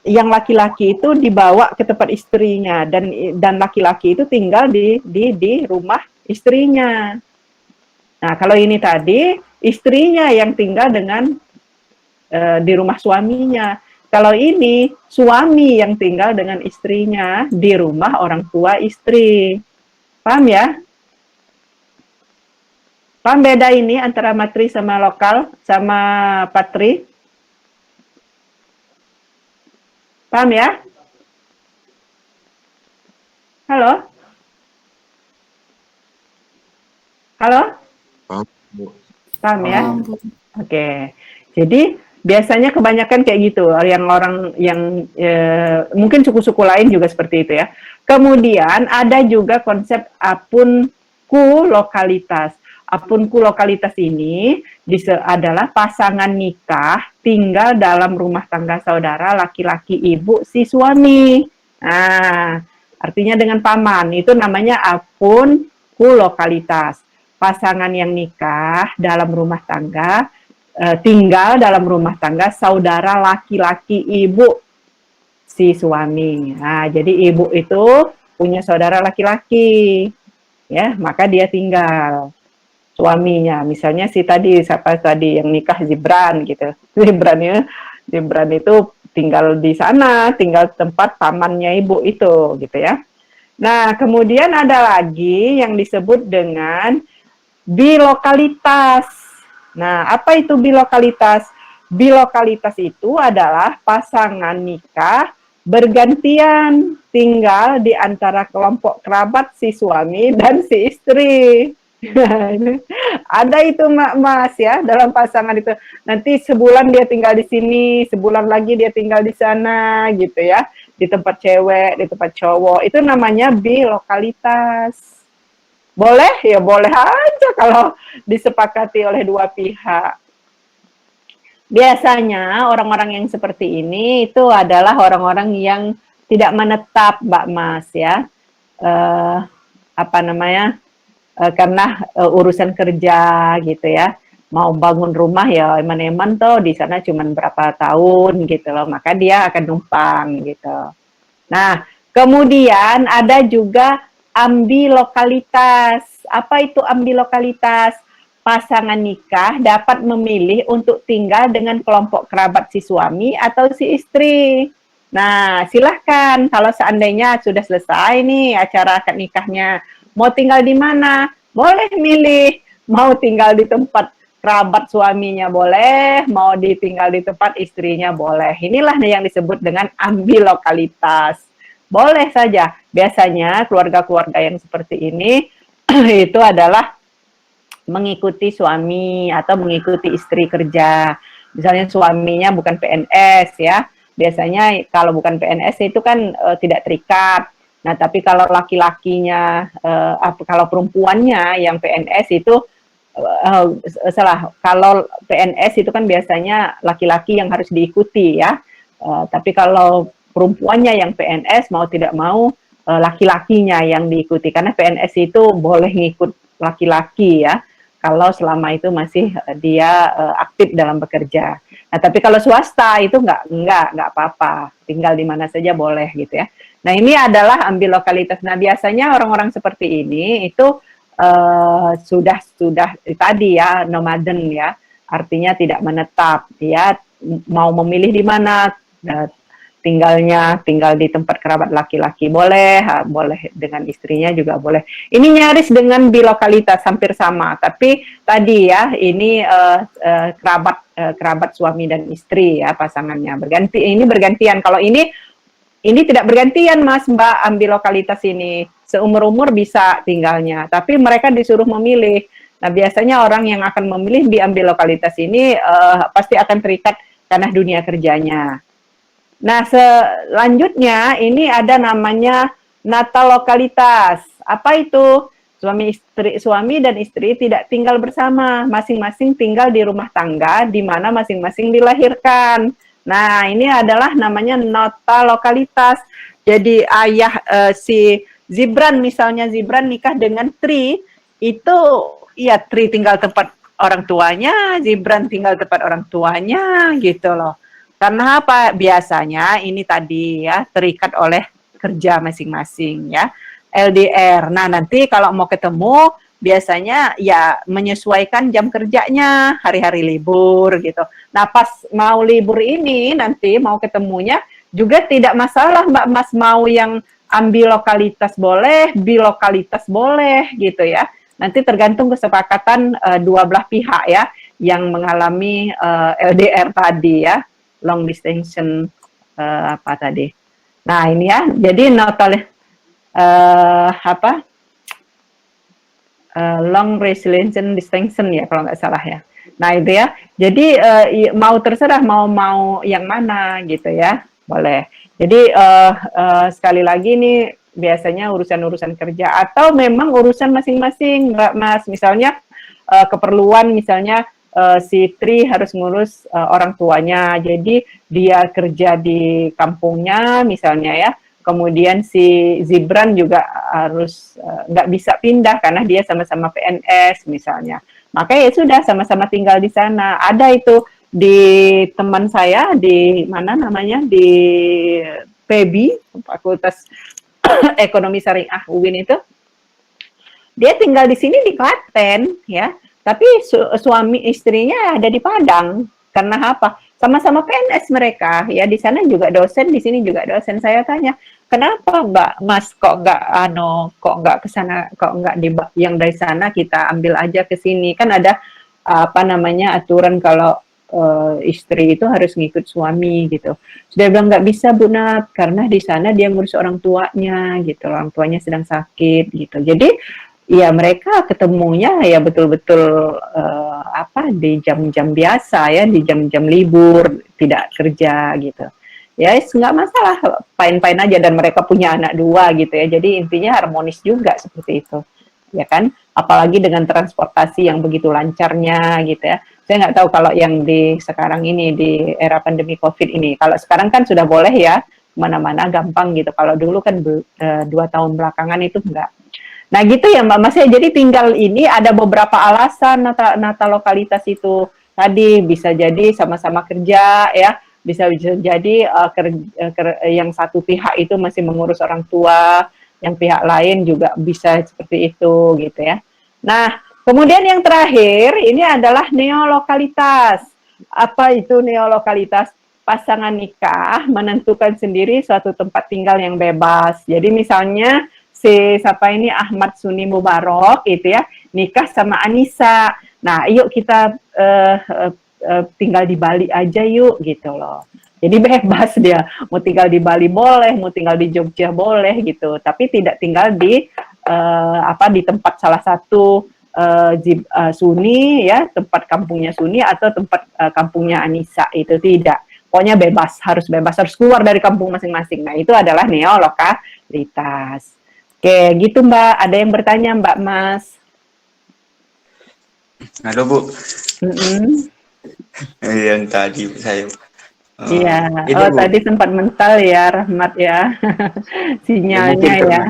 yang laki-laki itu dibawa ke tempat istrinya dan laki-laki itu tinggal di rumah istrinya. Nah, kalau ini tadi istrinya yang tinggal dengan di rumah suaminya. Kalau ini suami yang tinggal dengan istrinya di rumah orang tua istri. Paham ya? Paham beda ini antara matri sama lokal sama patri? Paham ya? Halo? Halo? Paham ya? Oke. Jadi biasanya kebanyakan kayak gitu, yang orang yang mungkin suku-suku lain juga seperti itu ya. Kemudian ada juga konsep apunku lokalitas. Apunku lokalitas ini adalah pasangan nikah tinggal dalam rumah tangga saudara laki-laki ibu si suami. Nah, artinya dengan paman, itu namanya apunku lokalitas. pasangan yang nikah dalam rumah tangga, tinggal dalam rumah tangga saudara laki-laki ibu si suami. Nah, jadi ibu itu punya saudara laki-laki, ya, maka dia tinggal suaminya. Misalnya si tadi siapa tadi yang nikah Zibran gitu. Zibran itu tinggal di sana, tinggal tempat pamannya ibu itu gitu ya. Nah, kemudian ada lagi yang disebut dengan bilokalitas. Nah, apa itu bilokalitas? Bilokalitas itu adalah pasangan nikah bergantian tinggal di antara kelompok kerabat si suami dan si istri. Ada itu Mas ya dalam pasangan itu. Nanti sebulan dia tinggal di sini, sebulan lagi dia tinggal di sana gitu ya. Di tempat cewek, di tempat cowok. Itu namanya bilokalitas. Boleh? Ya boleh aja kalau disepakati oleh dua pihak. Biasanya orang-orang yang seperti ini itu adalah orang-orang yang tidak menetap, Mbak Mas ya. Apa namanya? Karena urusan kerja gitu ya. Mau bangun rumah ya eman-eman tuh di sana cuma berapa tahun gitu loh. Maka dia akan numpang gitu. Nah, kemudian ada juga ambilokalitas. Apa itu ambilokalitas? Pasangan nikah dapat memilih untuk tinggal dengan kelompok kerabat si suami atau si istri. Nah, silahkan kalau seandainya sudah selesai nih acara akad nikahnya, mau tinggal di mana? Boleh milih. Mau tinggal di tempat kerabat suaminya boleh, mau ditinggal di tempat istrinya boleh. Inilah yang disebut dengan ambilokalitas. Boleh saja. Biasanya keluarga-keluarga yang seperti ini itu adalah mengikuti suami atau mengikuti istri kerja. Misalnya suaminya bukan PNS ya. Biasanya kalau bukan PNS itu kan tidak terikat. Nah, tapi kalau laki-lakinya, kalau perempuannya yang PNS itu salah. Kalau PNS itu kan biasanya laki-laki yang harus diikuti ya. Tapi kalau perempuannya yang PNS mau tidak mau laki-lakinya yang diikuti karena PNS itu boleh ngikut laki-laki ya. Kalau selama itu masih dia aktif dalam bekerja. Nah, tapi kalau swasta itu enggak apa-apa. Tinggal di mana saja boleh gitu ya. Nah, ini adalah ambilokalitas. Nah, biasanya orang-orang seperti ini itu sudah tadi ya nomaden ya. Artinya tidak menetap. Dia mau memilih di mana tinggal di tempat kerabat laki-laki boleh, boleh dengan istrinya juga boleh. Ini nyaris dengan bilokalitas hampir sama, tapi tadi ya ini kerabat suami dan istri ya pasangannya berganti. Ini bergantian. Kalau ini tidak bergantian Mas Mbak ambilokalitas ini seumur-umur bisa tinggalnya, tapi mereka disuruh memilih. Nah biasanya orang yang akan memilih di ambilokalitas ini pasti akan terikat karena dunia kerjanya. Nah, selanjutnya ini ada namanya natalokalitas. Apa itu? Suami dan istri tidak tinggal bersama, masing-masing tinggal di rumah tangga di mana masing-masing dilahirkan. Nah, ini adalah namanya natalokalitas. Jadi ayah si Zibran misalnya Zibran nikah dengan Tri, itu ya Tri tinggal tempat orang tuanya, Zibran tinggal tempat orang tuanya gitu loh. Karena apa? Biasanya ini tadi ya terikat oleh kerja masing-masing ya. LDR. Nah, nanti kalau mau ketemu biasanya ya menyesuaikan jam kerjanya, hari-hari libur gitu. Nah, pas mau libur ini nanti mau ketemunya juga tidak masalah Mbak Mas mau yang ambilokalitas boleh, bilokalitas boleh gitu ya. Nanti tergantung kesepakatan dua belah pihak ya yang mengalami LDR tadi ya. Long distance apa tadi. Nah, ini ya. Jadi long resolution distinction ya kalau nggak salah ya. Nah, itu ya. Jadi mau terserah mau yang mana gitu ya. Boleh. Jadi sekali lagi ini biasanya urusan-urusan kerja atau memang urusan masing-masing, Mas. Misalnya keperluan misalnya si Tri harus ngurus orang tuanya, jadi dia kerja di kampungnya misalnya ya, kemudian si Zibran juga harus nggak bisa pindah karena dia sama-sama PNS misalnya. Maka ya sudah sama-sama tinggal di sana. Ada itu di teman saya di mana namanya di PEBI, Fakultas Ekonomi Syariah UIN itu, dia tinggal di sini di Klaten ya, tapi suami istrinya ada di Padang. Karena apa? Sama-sama PNS mereka ya, di sana juga dosen, di sini juga dosen. Saya tanya, kenapa Mbak Mas kok nggak ke sana, kok nggak di yang dari sana kita ambil aja ke sini? Kan ada apa namanya aturan kalau istri itu harus ngikut suami gitu. Sudah bilang nggak bisa Bu Nat, karena di sana dia ngurus orang tuanya gitu, orang tuanya sedang sakit gitu. Jadi ya mereka ketemunya ya betul-betul apa di jam-jam biasa ya, di jam-jam libur, tidak kerja gitu. Ya nggak masalah, fine-fine aja, dan mereka punya anak 2 gitu ya. Jadi intinya harmonis juga seperti itu. Ya kan? Apalagi dengan transportasi yang begitu lancarnya gitu ya. Saya nggak tahu kalau yang di sekarang ini, di era pandemi COVID ini. Kalau sekarang kan sudah boleh ya, mana-mana gampang gitu. Kalau dulu kan 2 tahun belakangan itu enggak. Nah gitu ya Mbak Mas ya, jadi tinggal ini ada beberapa alasan nata lokalitas itu. Tadi bisa jadi sama-sama kerja ya, bisa jadi yang satu pihak itu masih mengurus orang tua, yang pihak lain juga bisa seperti itu gitu ya. Nah, kemudian yang terakhir ini adalah neolokalitas. Apa itu neolokalitas? Pasangan nikah menentukan sendiri suatu tempat tinggal yang bebas. Jadi misalnya siapa ini Ahmad Suni Mubarok itu ya, nikah sama Anissa. Nah, yuk kita tinggal di Bali aja yuk gitu loh. Jadi bebas dia, mau tinggal di Bali boleh, mau tinggal di Jogja boleh gitu, tapi tidak tinggal di di tempat salah satu Suni ya, tempat kampungnya Suni atau tempat kampungnya Anissa, itu tidak. Pokoknya bebas, harus keluar dari kampung masing-masing. Nah, itu adalah neolokalitas. Oke, gitu Mbak. Ada yang bertanya Mbak Mas? Halo Bu. Yang tadi saya. Iya. Ini Bu, Tadi sempat mental ya Rahmat ya. Sinyalnya ya.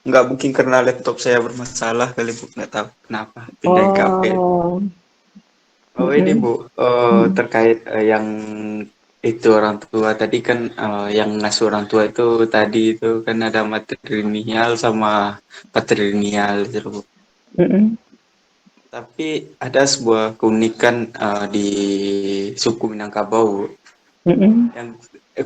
Nggak mungkin karena laptop saya bermasalah kali Bu, nggak tahu kenapa pindahin ke HP. Ini Bu, terkait yang itu orang tua tadi kan, yang ngasuh orang tua itu tadi itu kan ada matrilineal sama patrilineal gitu Bu. Tapi ada sebuah keunikan di suku Minangkabau yang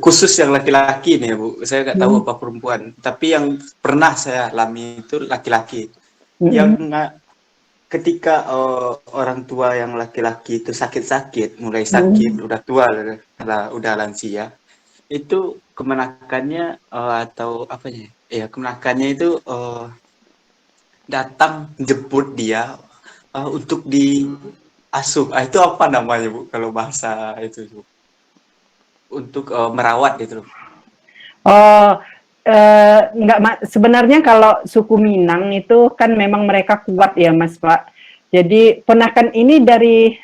khusus yang laki-laki nih Bu. Saya nggak tahu apa perempuan, tapi yang pernah saya alami itu laki-laki yang ketika orang tua yang laki-laki itu sakit-sakit, mulai sakit, udah tua, udah lansia, itu kemenakannya atau apanya? Ya kemenakannya itu datang jemput dia untuk diasuh. Itu apa namanya Bu? Kalau bahasa itu Bu? Untuk merawat gitu loh. Enggak, sebenarnya kalau suku Minang itu kan memang mereka kuat ya Mas Pak. Jadi ponakan ini dari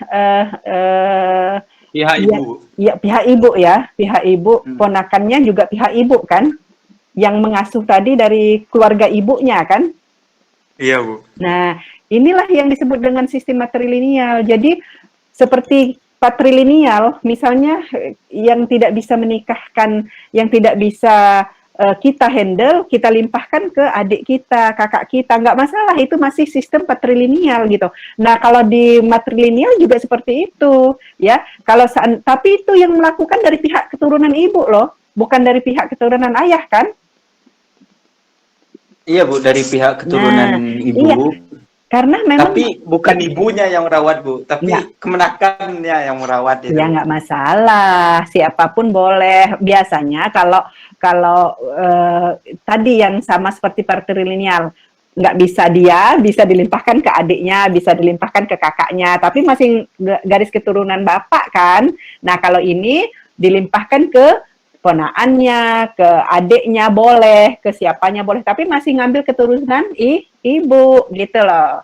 pihak ibu. Ya, pihak ibu, ponakannya juga pihak ibu kan, yang mengasuh tadi dari keluarga ibunya kan. Iya Bu. Nah, inilah yang disebut dengan sistem matrilineal. Jadi seperti patrilineal, misalnya yang tidak bisa menikahkan, yang tidak bisa kita handle, kita limpahkan ke adik kita, kakak kita, nggak masalah, itu masih sistem patrilineal gitu. Nah, kalau di matrilineal juga seperti itu, ya. Tapi itu yang melakukan dari pihak keturunan ibu loh, bukan dari pihak keturunan ayah kan? Iya Bu, dari pihak keturunan ibu. Iya. Karena memang, tapi bukan ibunya yang merawat Bu, tapi kemenakannya yang merawat itu. Ya nggak masalah, siapapun boleh. Biasanya kalau tadi yang sama seperti patrilineal, nggak bisa dia, bisa dilimpahkan ke adiknya, bisa dilimpahkan ke kakaknya, tapi masih garis keturunan bapak kan. Nah kalau ini dilimpahkan ke ponaannya, ke adiknya boleh, ke siapanya boleh, tapi masih ngambil keturunan ibu gitu loh.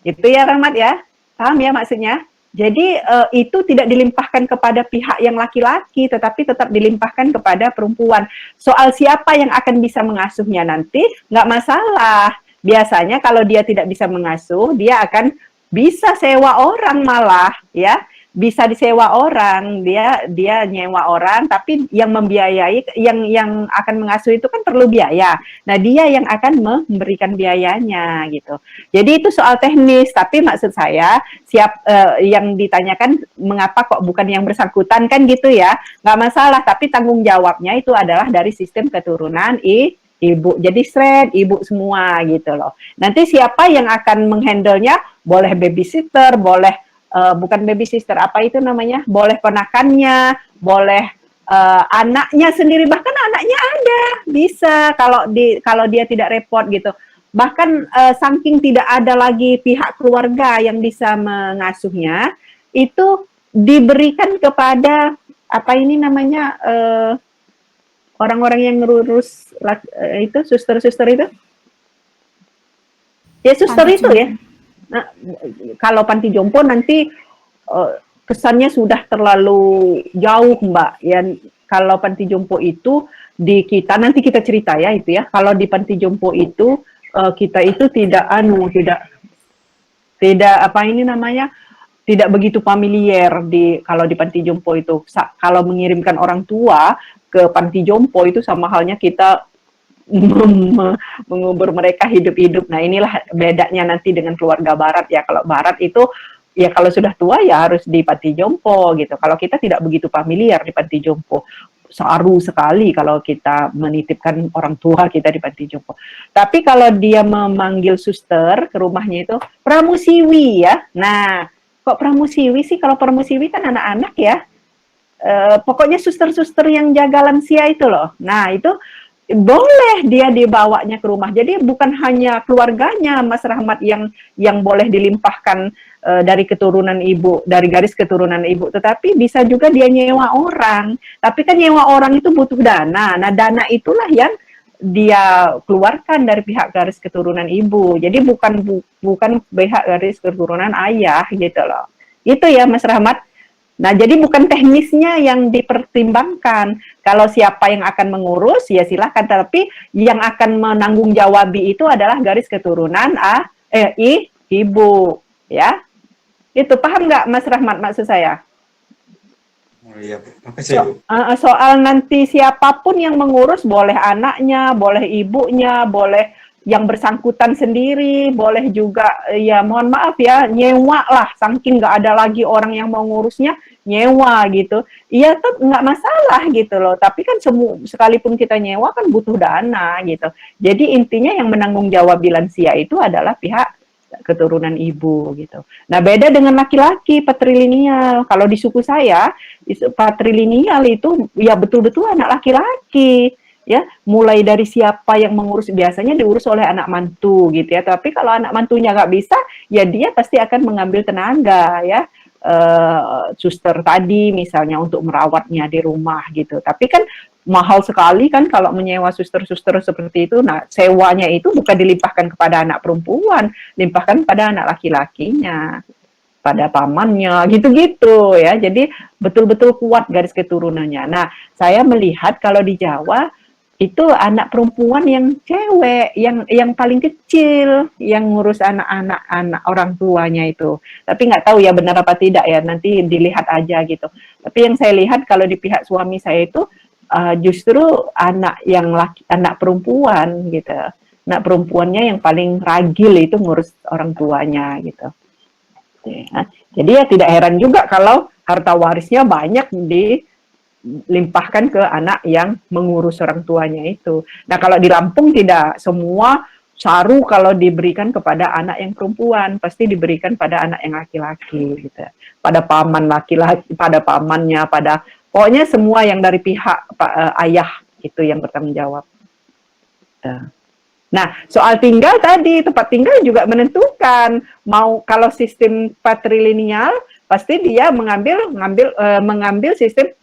Itu ya Rahmat ya, paham ya maksudnya? Jadi itu tidak dilimpahkan kepada pihak yang laki-laki, tetapi tetap dilimpahkan kepada perempuan. Soal siapa yang akan bisa mengasuhnya nanti, nggak masalah. Biasanya kalau dia tidak bisa mengasuh, dia akan bisa sewa orang malah, ya. Bisa disewa orang, dia nyewa orang, tapi yang membiayai, yang akan mengasuh itu kan perlu biaya. Nah, dia yang akan memberikan biayanya gitu. Jadi itu soal teknis, tapi maksud saya yang ditanyakan mengapa kok bukan yang bersangkutan kan gitu ya, nggak masalah. Tapi tanggung jawabnya itu adalah dari sistem keturunan ibu. Jadi shred ibu semua gitu loh. Nanti siapa yang akan menghandle-nya? Boleh babysitter, boleh bukan babysitter, apa itu namanya? Boleh ponakannya, boleh anaknya sendiri, bahkan anaknya ada bisa kalau dia tidak repot gitu. Bahkan saking tidak ada lagi pihak keluarga yang bisa mengasuhnya, itu diberikan kepada apa ini namanya orang-orang yang ngurus itu suster-suster itu. Ya suster itu ya. Nah, kalau panti jompo nanti kesannya sudah terlalu jauh Mbak. Ya, kalau panti jompo itu di kita nanti kita cerita ya itu ya. Kalau di panti jompo itu kita itu tidak apa ini namanya, tidak begitu familiar kalau di panti jompo itu. Kalau mengirimkan orang tua ke panti jompo itu sama halnya kita mengubur mereka hidup-hidup. Nah, inilah bedanya nanti dengan keluarga barat ya. Kalau barat itu ya kalau sudah tua ya harus di panti jompo gitu. Kalau kita tidak begitu familiar di panti jompo. Saru sekali kalau kita menitipkan orang tua kita di panti jompo. Tapi kalau dia memanggil suster ke rumahnya itu pramusiwi ya. Nah, kok pramusiwi sih? Kalau pramusiwi kan anak-anak ya. Pokoknya suster-suster yang jaga lansia itu loh. Nah, itu boleh dia dibawanya ke rumah. Jadi bukan hanya keluarganya Mas Rahmat yang boleh dilimpahkan dari keturunan ibu, dari garis keturunan ibu, tetapi bisa juga dia nyewa orang. Tapi kan nyewa orang itu butuh dana. Nah, dana itulah yang dia keluarkan dari pihak garis keturunan ibu. Jadi bukan pihak garis keturunan ayah gitu loh. Itu ya Mas Rahmat. Nah, jadi bukan teknisnya yang dipertimbangkan. Kalau siapa yang akan mengurus, ya silahkan. Tapi yang akan menanggung jawabi itu adalah garis keturunan ibu. Ya, itu paham nggak Mas Rahmat maksud saya? Oh iya, makasih Bu. Soal nanti siapapun yang mengurus, boleh anaknya, boleh ibunya, boleh yang bersangkutan sendiri, boleh juga ya mohon maaf ya nyewa lah, saking nggak ada lagi orang yang mau ngurusnya, nyewa gitu. Iya tuh nggak masalah gitu loh. Tapi kan sekalipun kita nyewa kan butuh dana gitu. Jadi intinya yang menanggung jawab lansia itu adalah pihak keturunan ibu gitu. Nah, beda dengan laki-laki patrilineal. Kalau di suku saya, patrilineal itu ya betul-betul anak laki-laki. Ya, mulai dari siapa yang mengurus, biasanya diurus oleh anak mantu gitu ya. Tapi kalau anak mantunya nggak bisa, ya dia pasti akan mengambil tenaga ya. Suster tadi misalnya untuk merawatnya di rumah gitu. Tapi kan mahal sekali kan kalau menyewa suster-suster seperti itu. Nah, sewanya itu bukan dilimpahkan kepada anak perempuan, limpahkan pada anak laki-lakinya, pada pamannya, gitu-gitu ya. Jadi betul-betul kuat garis keturunannya. Nah, saya melihat kalau di Jawa itu anak perempuan yang cewek, yang paling kecil, yang ngurus anak-anak orang tuanya itu. Tapi nggak tahu ya benar apa tidak ya, nanti dilihat aja gitu. Tapi yang saya lihat kalau di pihak suami saya itu justru anak perempuan gitu. Anak perempuannya yang paling ragil itu ngurus orang tuanya gitu. Ya. Jadi ya tidak heran juga kalau harta warisnya banyak dilimpahkan ke anak yang mengurus orang tuanya itu. Nah, kalau di Lampung tidak semua saru kalau diberikan kepada anak yang perempuan, pasti diberikan pada anak yang laki-laki gitu. Pada paman laki-laki, pada pamannya, pada pokoknya semua yang dari pihak ayah itu yang bertanggung jawab. Nah, soal tinggal tadi, tempat tinggal juga menentukan. Mau kalau sistem patrilineal pasti dia mengambil sistem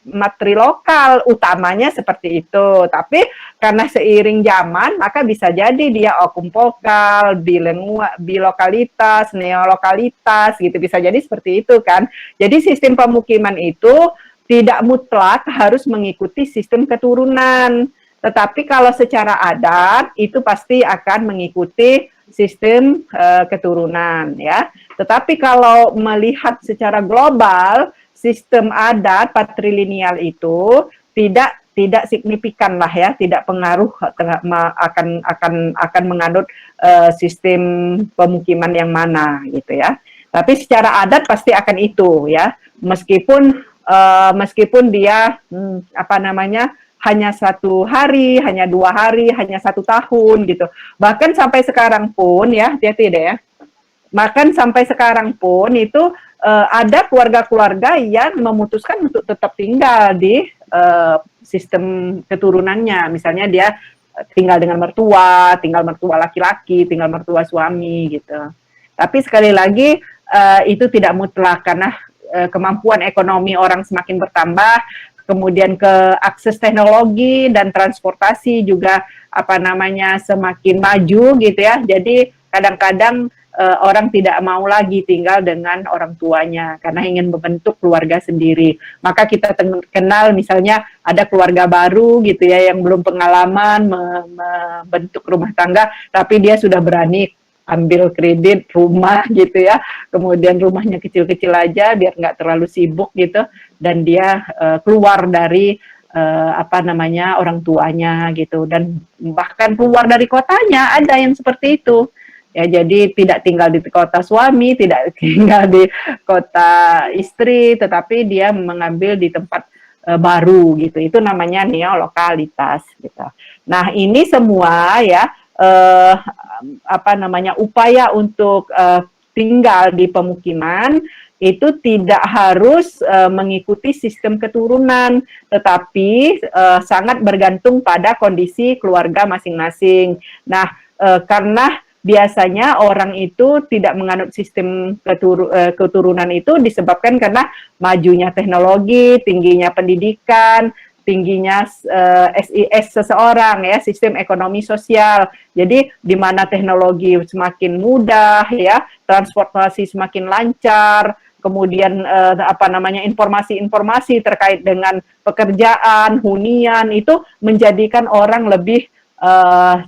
materi lokal, utamanya seperti itu. Tapi karena seiring zaman, maka bisa jadi dia okum vokal, bilokalitas, neolokalitas, gitu. Bisa jadi seperti itu kan. Jadi sistem pemukiman itu tidak mutlak harus mengikuti sistem keturunan. Tetapi kalau secara adat, itu pasti akan mengikuti sistem keturunan, ya. Tetapi kalau melihat secara global, sistem adat patrilineal itu tidak signifikan lah ya, tidak pengaruh akan menganut sistem pemukiman yang mana gitu ya. Tapi secara adat pasti akan itu ya, meskipun dia hanya 1 hari, hanya 2 hari, hanya 1 tahun gitu. Bahkan sampai sekarang pun ya, hati-hati deh ya. Bahkan sampai sekarang pun itu ada keluarga-keluarga yang memutuskan untuk tetap tinggal di sistem keturunannya. Misalnya dia tinggal dengan mertua, tinggal mertua laki-laki, tinggal mertua suami gitu. Tapi sekali lagi itu tidak mutlak karena kemampuan ekonomi orang semakin bertambah, kemudian ke akses teknologi dan transportasi juga semakin maju gitu ya. Jadi kadang-kadang orang tidak mau lagi tinggal dengan orang tuanya karena ingin membentuk keluarga sendiri. Maka kita kenal misalnya ada keluarga baru gitu ya yang belum pengalaman membentuk rumah tangga, tapi dia sudah berani ambil kredit rumah gitu ya, kemudian rumahnya kecil-kecil aja biar nggak terlalu sibuk gitu, dan dia keluar dari orang tuanya gitu, dan bahkan keluar dari kotanya, ada yang seperti itu. Ya, jadi tidak tinggal di kota suami, tidak tinggal di kota istri, tetapi dia mengambil di tempat baru gitu. Itu namanya neolokalitas gitu. Nah, ini semua ya upaya untuk tinggal di pemukiman itu tidak harus mengikuti sistem keturunan, tetapi sangat bergantung pada kondisi keluarga masing-masing. Nah, karena biasanya orang itu tidak menganut sistem keturunan itu disebabkan karena majunya teknologi, tingginya pendidikan, tingginya SIS seseorang ya, sistem ekonomi sosial. Jadi di mana teknologi semakin mudah ya, transportasi semakin lancar, kemudian informasi-informasi terkait dengan pekerjaan, hunian itu menjadikan orang lebih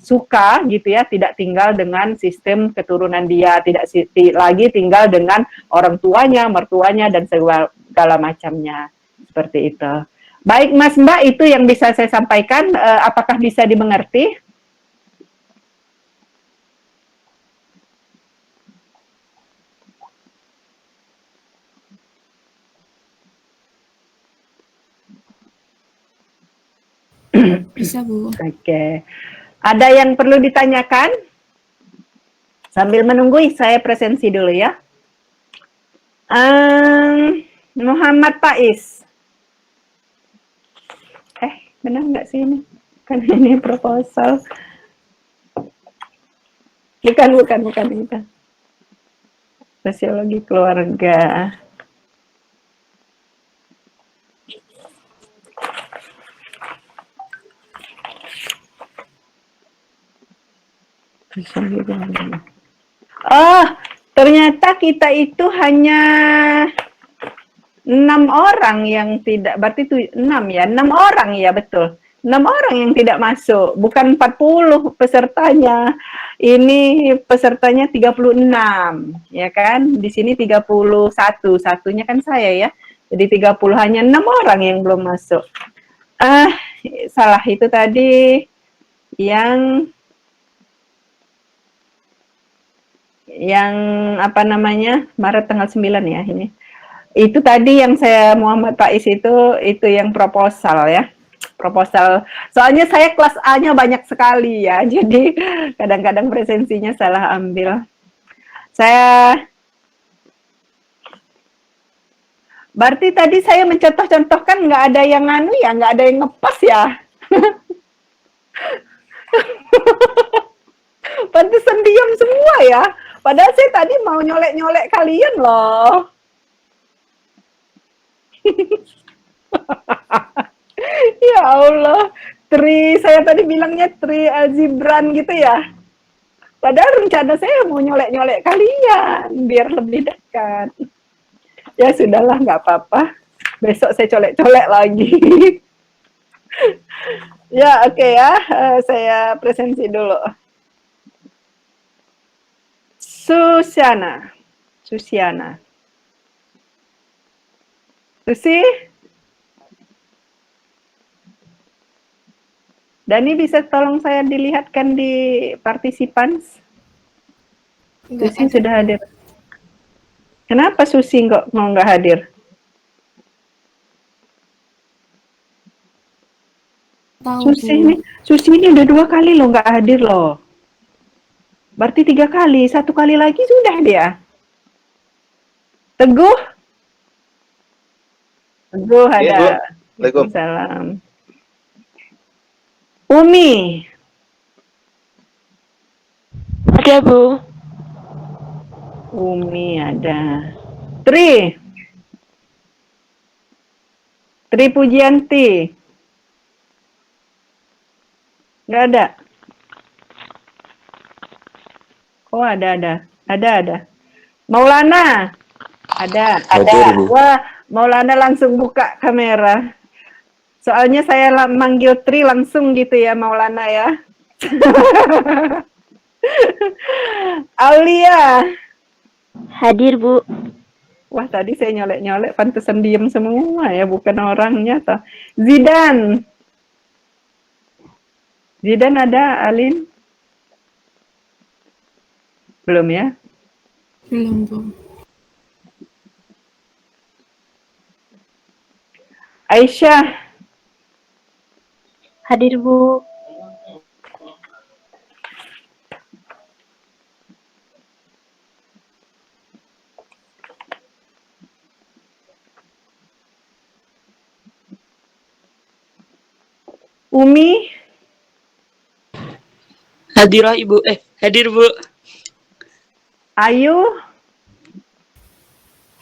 suka gitu ya, tidak tinggal dengan sistem keturunan dia, tidak lagi tinggal dengan orang tuanya, mertuanya dan segala macamnya, seperti itu. Baik Mas Mbak, itu yang bisa saya sampaikan. Apakah bisa dimengerti? Bisa, Bu. Oke. Ada yang perlu ditanyakan? Sambil menunggu saya presensi dulu ya. Muhammad Faiz. Benar nggak sih ini? Kan ini proposal. Bukan itu. Sosiologi keluarga. Oh, ternyata kita itu hanya 6 orang yang tidak, berarti itu 6 ya, 6 orang ya, betul. 6 orang yang tidak masuk, bukan 40 pesertanya. Ini pesertanya 36, ya kan? Di sini 31, satunya kan saya ya. Jadi 30, hanya 6 orang yang belum masuk. Salah itu tadi yang Maret tanggal 9 ya ini. Itu tadi yang saya Muhammad Faiz itu yang proposal ya. Proposal. Soalnya saya kelas A-nya banyak sekali ya. Jadi kadang-kadang presensinya salah ambil. Berarti tadi saya mencontoh-contohkan nggak ada yang nggak ada yang ngepas ya. Pantesan diam semua ya. Padahal saya tadi mau nyolek-nyolek kalian loh. Ya Allah, saya tadi bilangnya Tri Azibran gitu ya. Padahal rencana saya mau nyolek-nyolek kalian biar lebih dekat. Ya sudahlah, nggak apa-apa. Besok saya colek-colek lagi. Ya oke ya, saya presensi dulu. Susiana. Susi? Dani bisa tolong saya dilihatkan di participants? Nggak Susi ada. sudah hadir. Kenapa Susi kok mau nggak hadir? Tahu, Susi ini udah 2 kali loh nggak hadir loh. Berarti 3 kali, 1 kali lagi sudah dia. Teguh ada. Waalaikumsalam. Umi. Ada, Bu. Umi ada. Tri Pujianti. Nggak ada. Oh ada. Maulana. Ada. Wah, Maulana langsung buka kamera. Soalnya saya manggil Tri langsung gitu ya, Maulana ya. Aulia. Hadir, Bu. Wah, tadi saya nyolek-nyolek, pantesan diem semua ya, bukan orangnya toh. Zidan ada, Alin? Belum ya? Belum, Bu. Aisyah. Hadir, Bu. Umi. Hadirah Ibu. Hadir Bu. Ayu.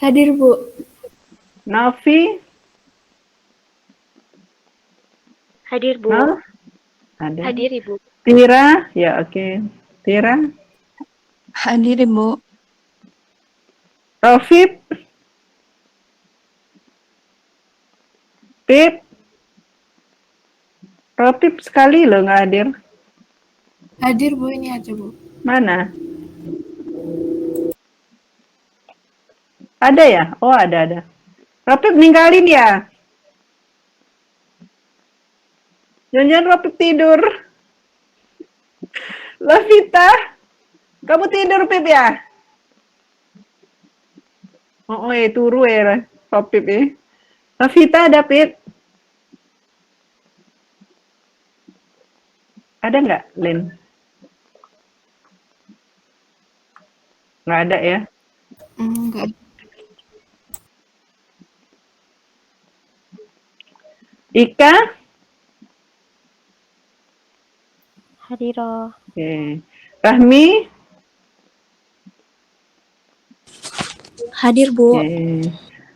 Hadir, Bu. Nafi. Hadir, Bu. Nah, ada. Hadir, Ibu. Tira. Ya, oke. Tira. Hadir, Bu. Rofib. Rofib sekali loh nggak hadir. Hadir, Bu. Ini aja, Bu. Mana? Ada ya? Oh, ada. Rofib ninggalin ya? Jangan-jangan Rofib tidur. Lavita, kamu tidur, Pip ya? Oh, turu ya, Rofib ya. Lavita ada, Pip? Ada nggak, Lin? Nggak ada ya? Enggak. Ika? Hadir. Oke. Rahmi? Hadir, Bu. Oke.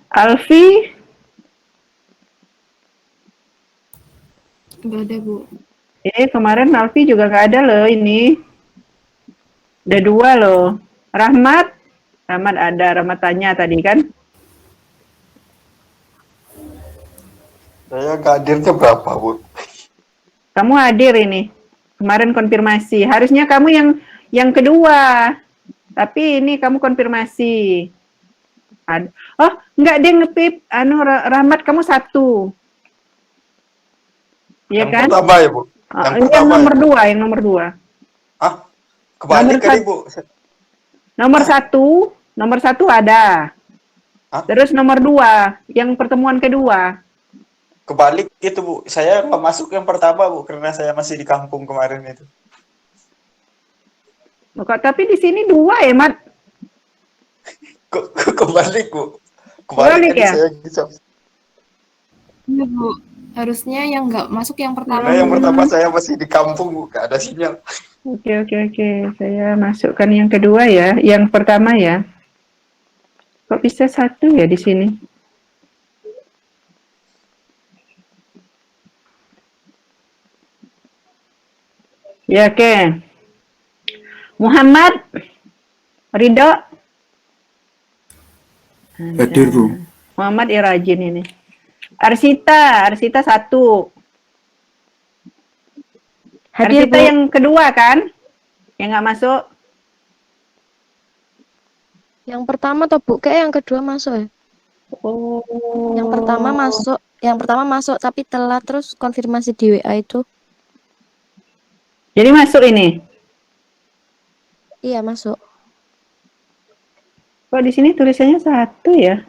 Alfi? Enggak ada, Bu. Kemarin Alfi juga nggak ada loh ini. Udah 2 loh. Rahmat ada. Rahmat tanya tadi kan. Saya nggak hadirnya berapa, Bu? Kamu hadir ini. Kemarin konfirmasi. Harusnya kamu yang kedua. Tapi ini kamu konfirmasi. Oh, enggak, dia ngepip. Rahmat, kamu 1. Iya kan? Yang pertama ya, Bu? Yang nomor 2, yang nomor 2. Ah, kebalik kali, Bu. Nomor 1 ada. Hah? Terus nomor 2, yang pertemuan kedua. Kebalik itu, Bu. Saya nggak masuk yang pertama, Bu, karena saya masih di kampung kemarin itu. Tapi di sini 2 ya, Mat? Kebalik, Bu. Kebalik ya? Saya bisa. Iya, Bu. Harusnya yang nggak masuk yang pertama. Karena yang pertama saya masih di kampung, Bu. Nggak ada sinyal. Oke. Saya masukkan yang kedua ya. Yang pertama ya. Kok bisa 1 ya di sini? Ya, oke. Muhammad Ridho. Hadir, Bu. Muhammad ya rajin ini. Arsita 1. Hadir, Arsita Bu. yang kedua kan? Yang nggak masuk. Yang pertama toh, Bu? Kayak yang kedua masuk ya? Oh. Yang pertama masuk tapi telat terus konfirmasi di WA itu. Jadi masuk ini. Iya, masuk. Kok di sini tulisannya 1 ya?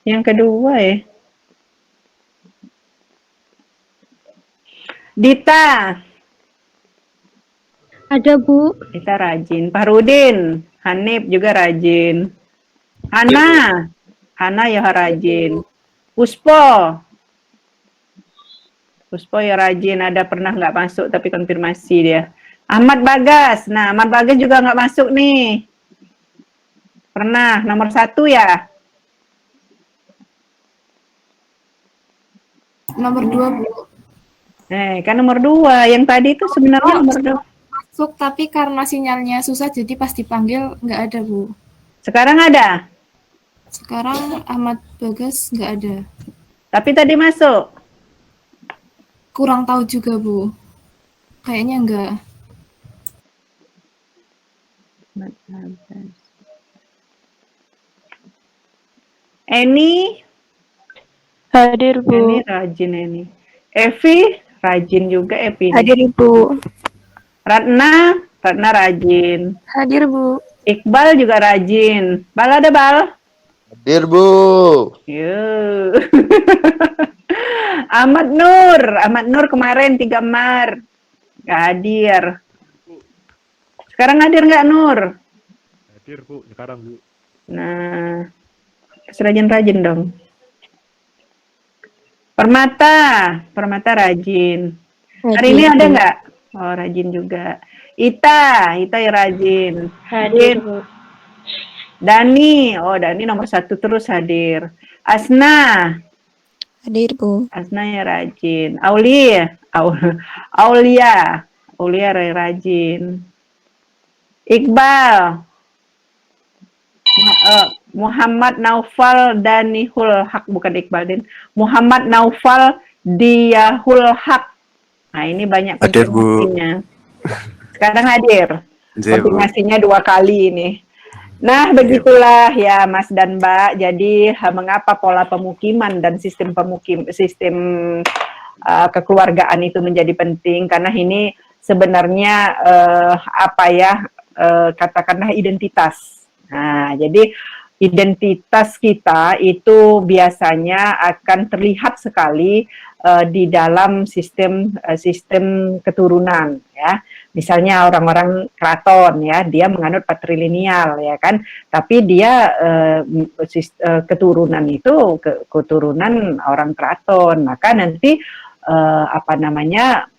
Yang kedua ya. Dita. Ada, Bu. Dita rajin. Farudin. Hanif juga rajin. Hana ya rajin. Puspo ya rajin. Ada pernah nggak masuk tapi konfirmasi dia. Ahmad Bagas. Nah, Ahmad Bagas juga nggak masuk nih. Pernah, nomor 1 ya? Nomor 2, Bu. Kan nomor 2. Yang tadi itu sebenarnya nomor 2. Masuk, tapi karena sinyalnya susah, jadi pas dipanggil nggak ada, Bu. Sekarang ada? Sekarang Ahmad Bagas nggak ada. Tapi tadi masuk? Kurang tahu juga, Bu. Kayaknya nggak. Eni? Hadir, Bu. Eni rajin Eni. Evi? Rajin juga Evi. Hadir, Ibu. Ratna rajin. Hadir, Bu. Iqbal juga rajin. Bal ada Bal? Hadir, Bu. Yuh. Ahmad Nur kemarin 3 Maret. Gak hadir. Sekarang hadir nggak Nur? Hadir, Bu. Sekarang, Bu. Nah, rajin-rajin dong. Permata rajin. Hari ini ada nggak? Oh, rajin juga. Ita ya rajin. Hadir, Bu. Dani nomor 1 terus hadir. Asna Hadir, Bu. ya rajin. Aulia rajin. Iqbal. Muhammad Naufal Danihul Haq, bukan Iqbal Din. Muhammad Naufal Diyahul Haq. Nah, ini banyak konfirmasinya. Sekarang hadir. Konfirmasinya 2 kali ini. Nah, begitulah ya Mas dan Mbak. Jadi, mengapa pola pemukiman dan sistem kekeluargaan itu menjadi penting? Karena ini sebenarnya katakanlah identitas. Nah, jadi identitas kita itu biasanya akan terlihat sekali di dalam sistem keturunan ya. Misalnya orang-orang keraton ya, dia menganut patrilineal ya kan, tapi dia keturunan itu keturunan orang keraton, maka nanti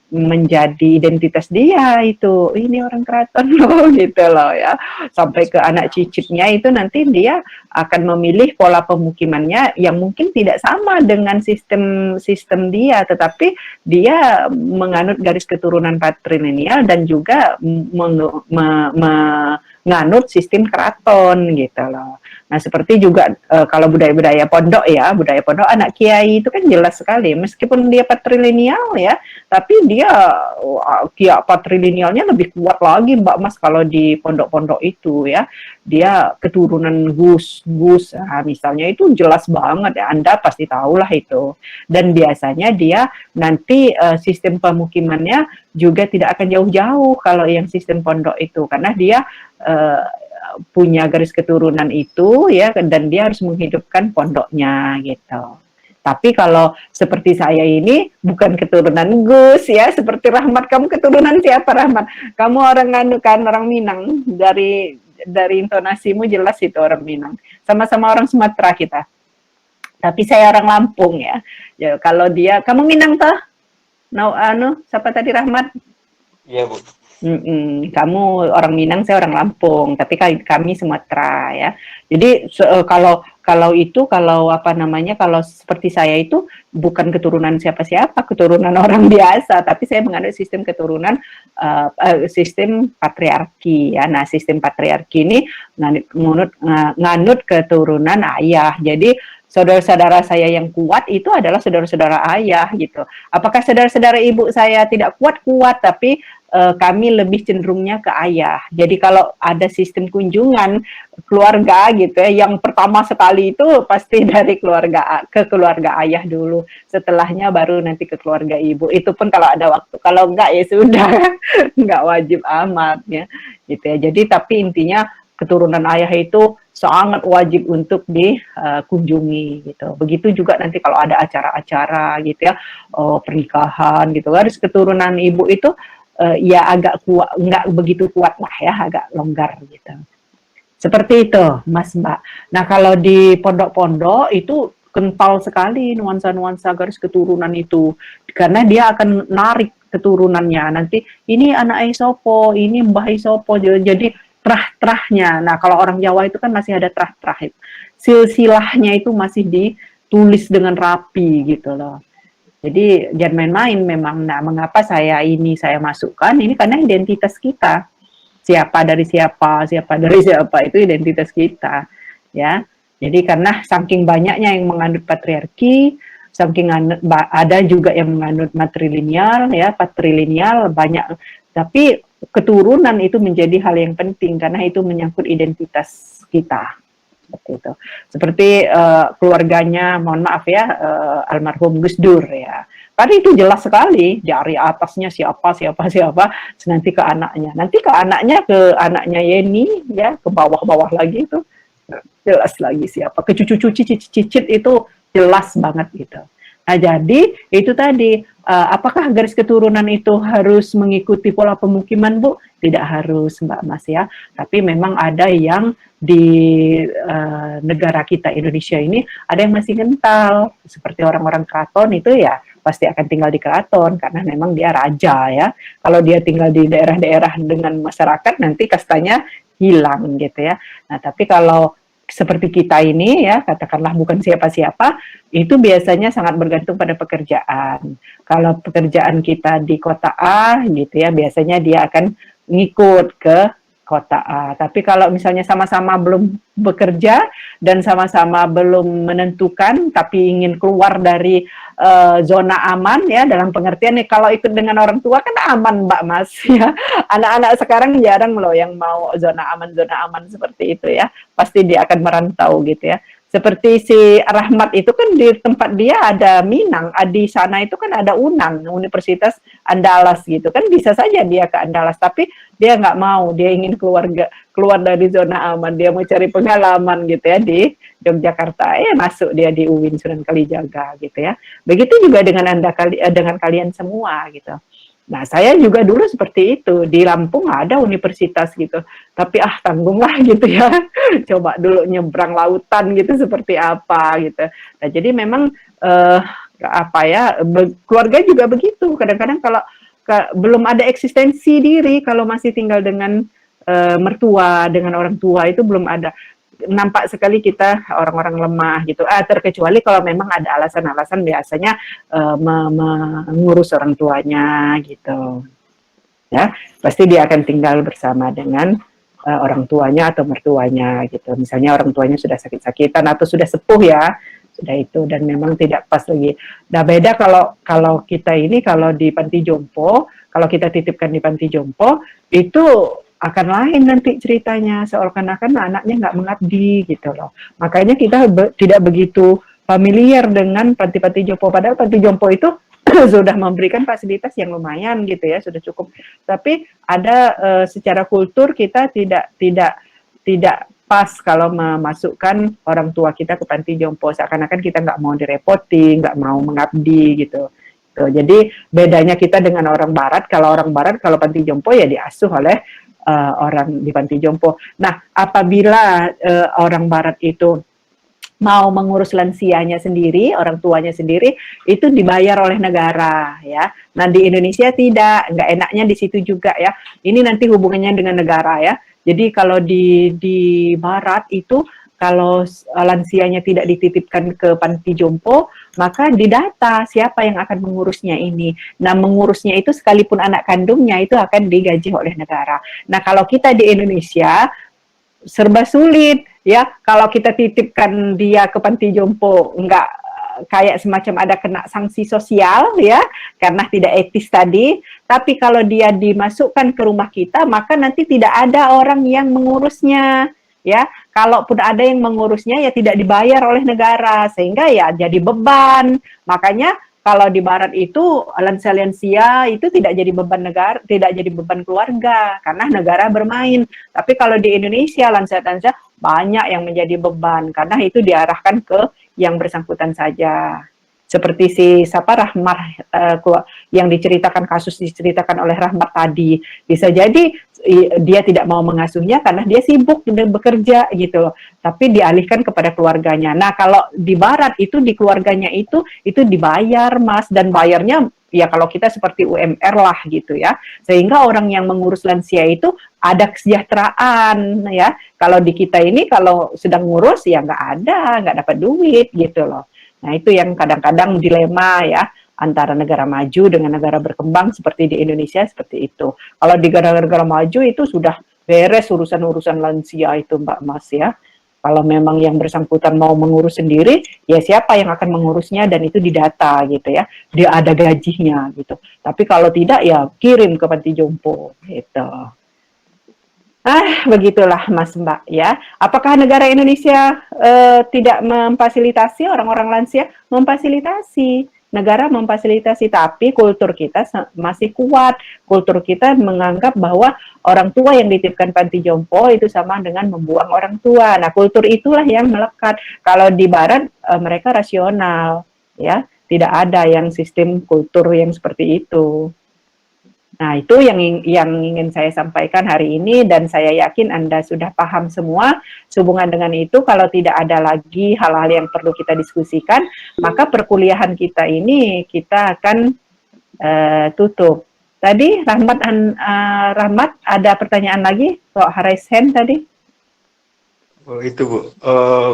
menjadi identitas dia itu ini orang keraton loh gitu loh ya, sampai ke anak cicitnya itu nanti dia akan memilih pola pemukimannya yang mungkin tidak sama dengan sistem dia, tetapi dia menganut garis keturunan patrilineal dan juga menganut sistem keraton gitu loh. Nah, seperti juga kalau budaya pondok anak kiai itu kan jelas sekali, meskipun dia patrilineal ya, tapi dia patrilinealnya lebih kuat lagi Mbak Mas kalau di pondok-pondok itu ya. Dia keturunan Gus, misalnya itu jelas banget ya, Anda pasti tahulah itu. Dan biasanya dia nanti sistem pemukimannya juga tidak akan jauh-jauh kalau yang sistem pondok itu, karena dia punya garis keturunan itu ya, dan dia harus menghidupkan pondoknya gitu. Tapi kalau seperti saya ini bukan keturunan Gus ya, seperti Rahmat, kamu keturunan siapa Rahmat? Kamu orang orang Minang, dari intonasimu jelas itu orang Minang. Sama-sama orang Sumatera kita. Tapi saya orang Lampung ya. Ya kalau dia, kamu Minang toh? Siapa tadi Rahmat? Iya, Bu. Kamu orang Minang, saya orang Lampung, tapi kami Sumatera ya. Jadi kalau itu, kalau apa namanya, kalau seperti saya itu bukan keturunan siapa-siapa, keturunan orang biasa, tapi saya menganut sistem keturunan sistem patriarki ya. Nah, sistem patriarki ini nganut keturunan ayah. Jadi saudara-saudara saya yang kuat itu adalah saudara-saudara ayah gitu. Apakah saudara-saudara ibu saya tidak kuat, tapi kami lebih cenderungnya ke ayah. Jadi kalau ada sistem kunjungan keluarga gitu ya, yang pertama sekali itu pasti dari keluarga ayah dulu. Setelahnya baru nanti ke keluarga ibu. Itu pun kalau ada waktu. Kalau enggak ya sudah, enggak wajib amat ya. Gitu ya. Jadi tapi intinya keturunan ayah itu sangat wajib untuk dikunjungi gitu. Begitu juga nanti kalau ada acara-acara gitu ya, pernikahan gitu, harus keturunan ibu itu ya agak kuat, nggak begitu kuat lah ya, agak longgar gitu. Seperti itu, Mas Mbak. Nah, kalau di pondok-pondok itu kental sekali nuansa-nuansa garis keturunan itu, karena dia akan narik keturunannya. Nanti ini anak Isopo, ini Mbah Isopo, jadi terah-terahnya. Nah, kalau orang Jawa itu kan masih ada terah-terah. Silsilahnya itu masih ditulis dengan rapi gitu loh. Jadi jangan main-main memang. Nah, mengapa saya masukkan ini karena identitas kita. Siapa dari siapa itu identitas kita, ya. Jadi karena saking banyaknya yang menganut patriarki, saking ada juga yang menganut matrilineal ya, patrilineal banyak. Tapi keturunan itu menjadi hal yang penting karena itu menyangkut identitas kita. Seperti itu. Seperti keluarganya, mohon maaf ya, almarhum Gus Dur ya. Kan itu jelas sekali dari atasnya siapa, nanti ke anaknya Yeni ya, ke bawah-bawah lagi itu jelas lagi siapa, ke cucu-cucu cicit itu jelas banget gitu. Nah, jadi itu tadi, apakah garis keturunan itu harus mengikuti pola pemukiman, Bu? Tidak harus, Mbak Mas ya. Tapi memang ada yang di negara kita Indonesia ini ada yang masih kental, seperti orang-orang keraton itu ya pasti akan tinggal di keraton karena memang dia raja ya. Kalau dia tinggal di daerah-daerah dengan masyarakat nanti kastanya hilang gitu ya. Nah, tapi kalau seperti kita ini ya, katakanlah bukan siapa-siapa, itu biasanya sangat bergantung pada pekerjaan. Kalau pekerjaan kita di kota A gitu ya, biasanya dia akan ngikut ke kota A. Tapi kalau misalnya sama-sama belum bekerja dan sama-sama belum menentukan tapi ingin keluar dari zona aman ya, dalam pengertian nih kalau ikut dengan orang tua kan aman Mbak Mas ya. Anak-anak sekarang jarang loh yang mau zona aman seperti itu ya. Pasti dia akan merantau gitu ya. Seperti si Rahmat itu kan di tempat dia ada Minang, di sana itu kan ada UNAN, Universitas Andalas gitu kan, bisa saja dia ke Andalas, tapi dia nggak mau, dia ingin keluar dari zona aman, dia mau cari pengalaman gitu ya di Yogyakarta, masuk dia di UIN Sunan Kalijaga gitu ya. Begitu juga dengan dengan kalian semua gitu. Nah, saya juga dulu seperti itu, di Lampung ada universitas gitu, tapi tanggunglah gitu ya, coba dulu nyebrang lautan gitu seperti apa gitu. Nah, jadi memang keluarga juga begitu, kadang-kadang kalau belum ada eksistensi diri, kalau masih tinggal dengan mertua, dengan orang tua itu belum ada. Nampak sekali kita orang-orang lemah gitu. Terkecuali kalau memang ada alasan-alasan biasanya mengurus orang tuanya gitu. Ya, pasti dia akan tinggal bersama dengan orang tuanya atau mertuanya gitu. Misalnya orang tuanya sudah sakit-sakitan atau sudah sepuh ya, sudah itu dan memang tidak pas lagi. Nah, beda kalau kita ini kalau di panti jompo, kalau kita titipkan di panti jompo itu akan lain nanti ceritanya, seakan-akan anaknya nggak mengabdi gitu loh. Makanya kita tidak begitu familiar dengan panti-panti jompo, padahal panti jompo itu sudah memberikan fasilitas yang lumayan gitu ya, sudah cukup. Tapi ada secara kultur kita tidak pas kalau memasukkan orang tua kita ke panti jompo, seakan-akan kita nggak mau direpoti, nggak mau mengabdi gitu. Jadi bedanya kita dengan orang barat, kalau panti jompo ya diasuh oleh orang di panti jompo. Nah, apabila orang barat itu mau mengurus lansianya sendiri, orang tuanya sendiri, itu dibayar oleh negara ya. Nah di Indonesia tidak, nggak enaknya di situ juga ya. Ini nanti hubungannya dengan negara ya. Jadi kalau di Barat itu kalau lansianya tidak dititipkan ke panti jompo, maka didata siapa yang akan mengurusnya ini. Nah mengurusnya itu sekalipun anak kandungnya itu akan digaji oleh negara. Nah kalau kita di Indonesia serba sulit ya, kalau kita titipkan dia ke panti jompo nggak kayak semacam ada kena sanksi sosial ya karena tidak etis tadi, tapi kalau dia dimasukkan ke rumah kita maka nanti tidak ada orang yang mengurusnya ya, kalaupun ada yang mengurusnya ya tidak dibayar oleh negara sehingga ya jadi beban. Makanya kalau di Barat itu lansia itu tidak jadi beban negara, tidak jadi beban keluarga karena negara bermain. Tapi kalau di Indonesia lansia banyak yang menjadi beban karena itu diarahkan ke yang bersangkutan saja. Seperti si Rahmat yang diceritakan oleh Rahmat tadi, bisa jadi dia tidak mau mengasuhnya karena dia sibuk dan bekerja gitu loh, tapi dialihkan kepada keluarganya. Nah kalau di Barat itu di keluarganya itu dibayar Mas, dan bayarnya ya kalau kita seperti UMR lah gitu ya, sehingga orang yang mengurus lansia itu ada kesejahteraan ya. Kalau di kita ini kalau sedang ngurus ya nggak dapat duit gitu loh. Nah itu yang kadang-kadang dilema ya antara negara maju dengan negara berkembang seperti di Indonesia seperti itu. Kalau di negara-negara maju itu sudah beres urusan-urusan lansia itu Mbak Mas ya. Kalau memang yang bersangkutan mau mengurus sendiri, ya siapa yang akan mengurusnya dan itu didata gitu ya. Dia ada gajinya gitu. Tapi kalau tidak ya kirim ke panti jompo gitu. Begitulah Mas Mbak ya. Apakah negara Indonesia tidak memfasilitasi orang-orang lansia? Memfasilitasi. Negara memfasilitasi, tapi kultur kita masih kuat. Kultur kita menganggap bahwa orang tua yang dititipkan panti jompo itu sama dengan membuang orang tua. Nah, kultur itulah yang melekat. Kalau di Barat mereka rasional, ya, tidak ada yang sistem kultur yang seperti itu. Nah, itu yang ingin saya sampaikan hari ini, dan saya yakin Anda sudah paham semua. Sehubungan dengan itu, kalau tidak ada lagi hal-hal yang perlu kita diskusikan, maka perkuliahan kita ini kita akan tutup. Tadi Rahmat ada pertanyaan lagi? Kok raise hand tadi? Oh itu Bu,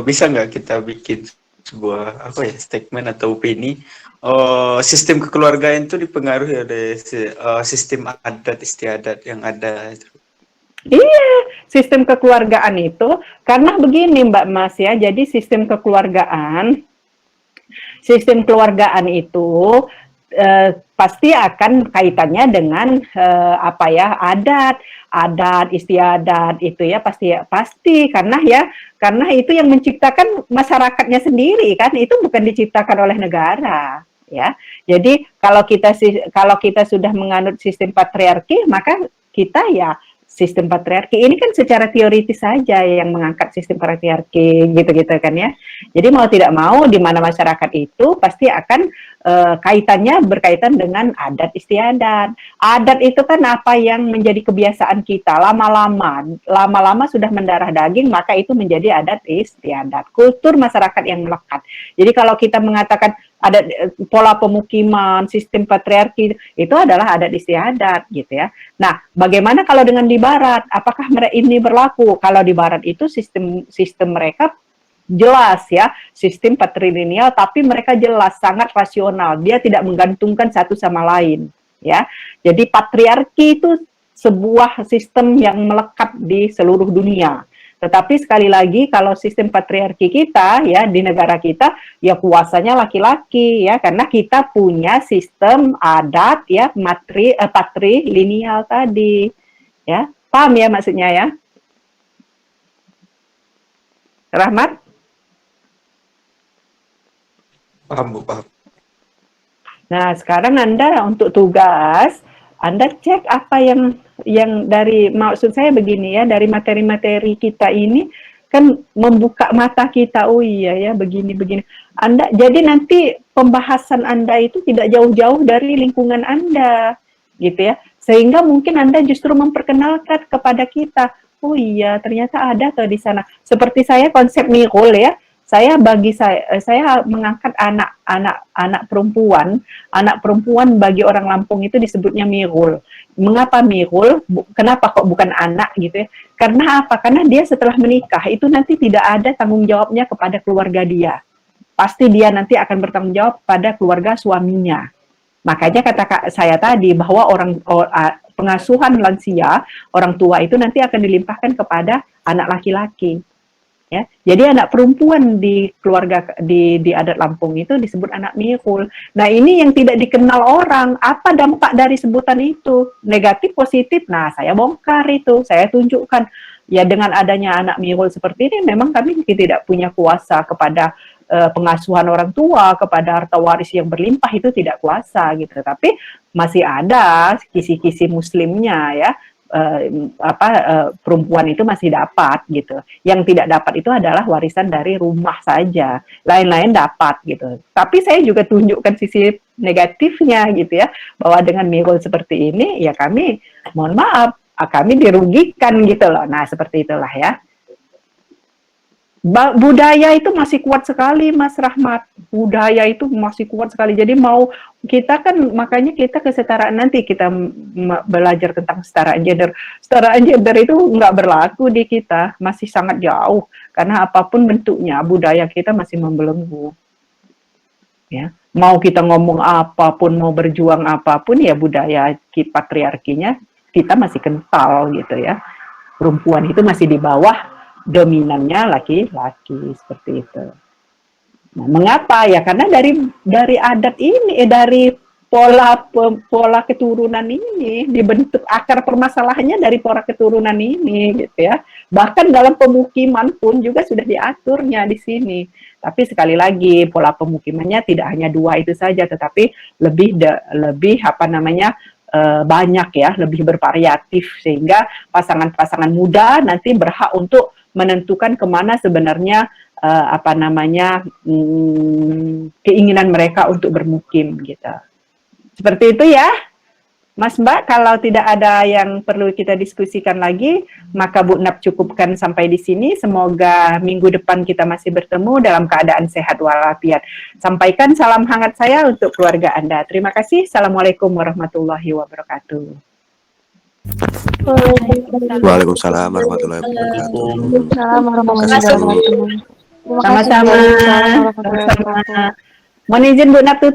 bisa nggak kita bikin sebuah statement atau opini? Sistem kekeluargaan itu dipengaruhi oleh sistem adat istiadat yang ada. Iya, sistem kekeluargaan itu karena begini Mbak Mas ya. Jadi sistem kekeluargaan itu pasti akan kaitannya dengan adat istiadat itu ya, pasti karena itu yang menciptakan masyarakatnya sendiri kan, itu bukan diciptakan oleh negara ya. Jadi kalau kita sudah menganut sistem patriarki, maka kita ya sistem patriarki ini kan secara teoritis saja yang mengangkat sistem patriarki gitu-gitu kan ya. Jadi mau tidak mau di mana masyarakat itu pasti akan berkaitan dengan adat istiadat. Adat itu kan apa yang menjadi kebiasaan kita lama-lama sudah mendarah daging, maka itu menjadi adat istiadat, kultur masyarakat yang melekat. Jadi kalau kita mengatakan ada pola pemukiman, sistem patriarki, itu adalah adat istiadat gitu ya. Nah, bagaimana kalau dengan di Barat? Apakah ini berlaku? Kalau di Barat itu sistem mereka jelas ya, sistem patrilineal, tapi mereka jelas sangat rasional. Dia tidak menggantungkan satu sama lain ya. Jadi patriarki itu sebuah sistem yang melekat di seluruh dunia. Tetapi sekali lagi kalau sistem patriarki kita ya di negara kita ya kuasanya laki-laki ya, karena kita punya sistem adat ya patrilineal tadi ya. Paham ya maksudnya ya? Rahmat? Paham Bu, paham. Nah, sekarang Anda untuk tugas, Anda cek apa yang dari, maksud saya begini ya, dari materi-materi kita ini kan membuka mata kita, oh iya ya, begini. Anda, jadi nanti pembahasan Anda itu tidak jauh-jauh dari lingkungan Anda, gitu ya. Sehingga mungkin Anda justru memperkenalkan kepada kita, oh iya, ternyata ada tuh di sana. Seperti saya konsep Mirul ya, saya mengangkat anak perempuan bagi orang Lampung itu disebutnya mirul. Mengapa mirul? Kenapa kok bukan anak gitu ya? Karena apa? Karena dia setelah menikah itu nanti tidak ada tanggung jawabnya kepada keluarga dia. Pasti dia nanti akan bertanggung jawab pada keluarga suaminya. Makanya kata saya tadi bahwa pengasuhan lansia, orang tua itu nanti akan dilimpahkan kepada anak laki-laki. Ya, jadi anak perempuan di keluarga di adat Lampung itu disebut anak mirul. Nah, ini yang tidak dikenal orang. Apa dampak dari sebutan itu? Negatif, positif. Nah, saya bongkar itu, saya tunjukkan. Ya, dengan adanya anak mirul seperti ini, memang kami tidak punya kuasa kepada pengasuhan orang tua, kepada harta waris yang berlimpah itu tidak kuasa gitu. Tapi masih ada kisi-kisi muslimnya ya. Perempuan itu masih dapat gitu. Yang tidak dapat itu adalah warisan dari rumah saja. Lain-lain dapat gitu. Tapi saya juga tunjukkan sisi negatifnya gitu ya, bahwa dengan mirul seperti ini ya kami mohon maaf, kami dirugikan gitu loh. Nah, seperti itulah ya. Budaya itu masih kuat sekali, Mas Rahmat. Budaya itu masih kuat sekali. Jadi mau kita kan, makanya kita kesetaraan nanti kita belajar tentang kesetaraan gender. Kesetaraan gender itu nggak berlaku di kita, masih sangat jauh. Karena apapun bentuknya, budaya kita masih membelenggu. Ya, mau kita ngomong apapun, mau berjuang apapun, ya budaya patriarkinya kita masih kental gitu ya. Perempuan itu masih di bawah dominannya laki-laki seperti itu. Nah, mengapa ya? Karena dari adat ini, dari pola keturunan ini dibentuk, akar permasalahannya dari pola keturunan ini gitu ya. Bahkan dalam pemukiman pun juga sudah diaturnya di sini. Tapi sekali lagi pola pemukimannya tidak hanya 2 itu saja, tetapi lebih banyak ya, lebih bervariatif sehingga pasangan-pasangan muda nanti berhak untuk menentukan kemana sebenarnya keinginan mereka untuk bermukim gitu. Seperti itu ya, Mas Mbak. Kalau tidak ada yang perlu kita diskusikan lagi, maka Bu Nap cukupkan sampai di sini. Semoga minggu depan kita masih bertemu dalam keadaan sehat walafiat. Sampaikan salam hangat saya untuk keluarga Anda. Terima kasih. Assalamualaikum warahmatullahi wabarakatuh. Waalaikumsalam warahmatullahi wabarakatuh. Sama-sama. Mohon izin Bu Nap tutup.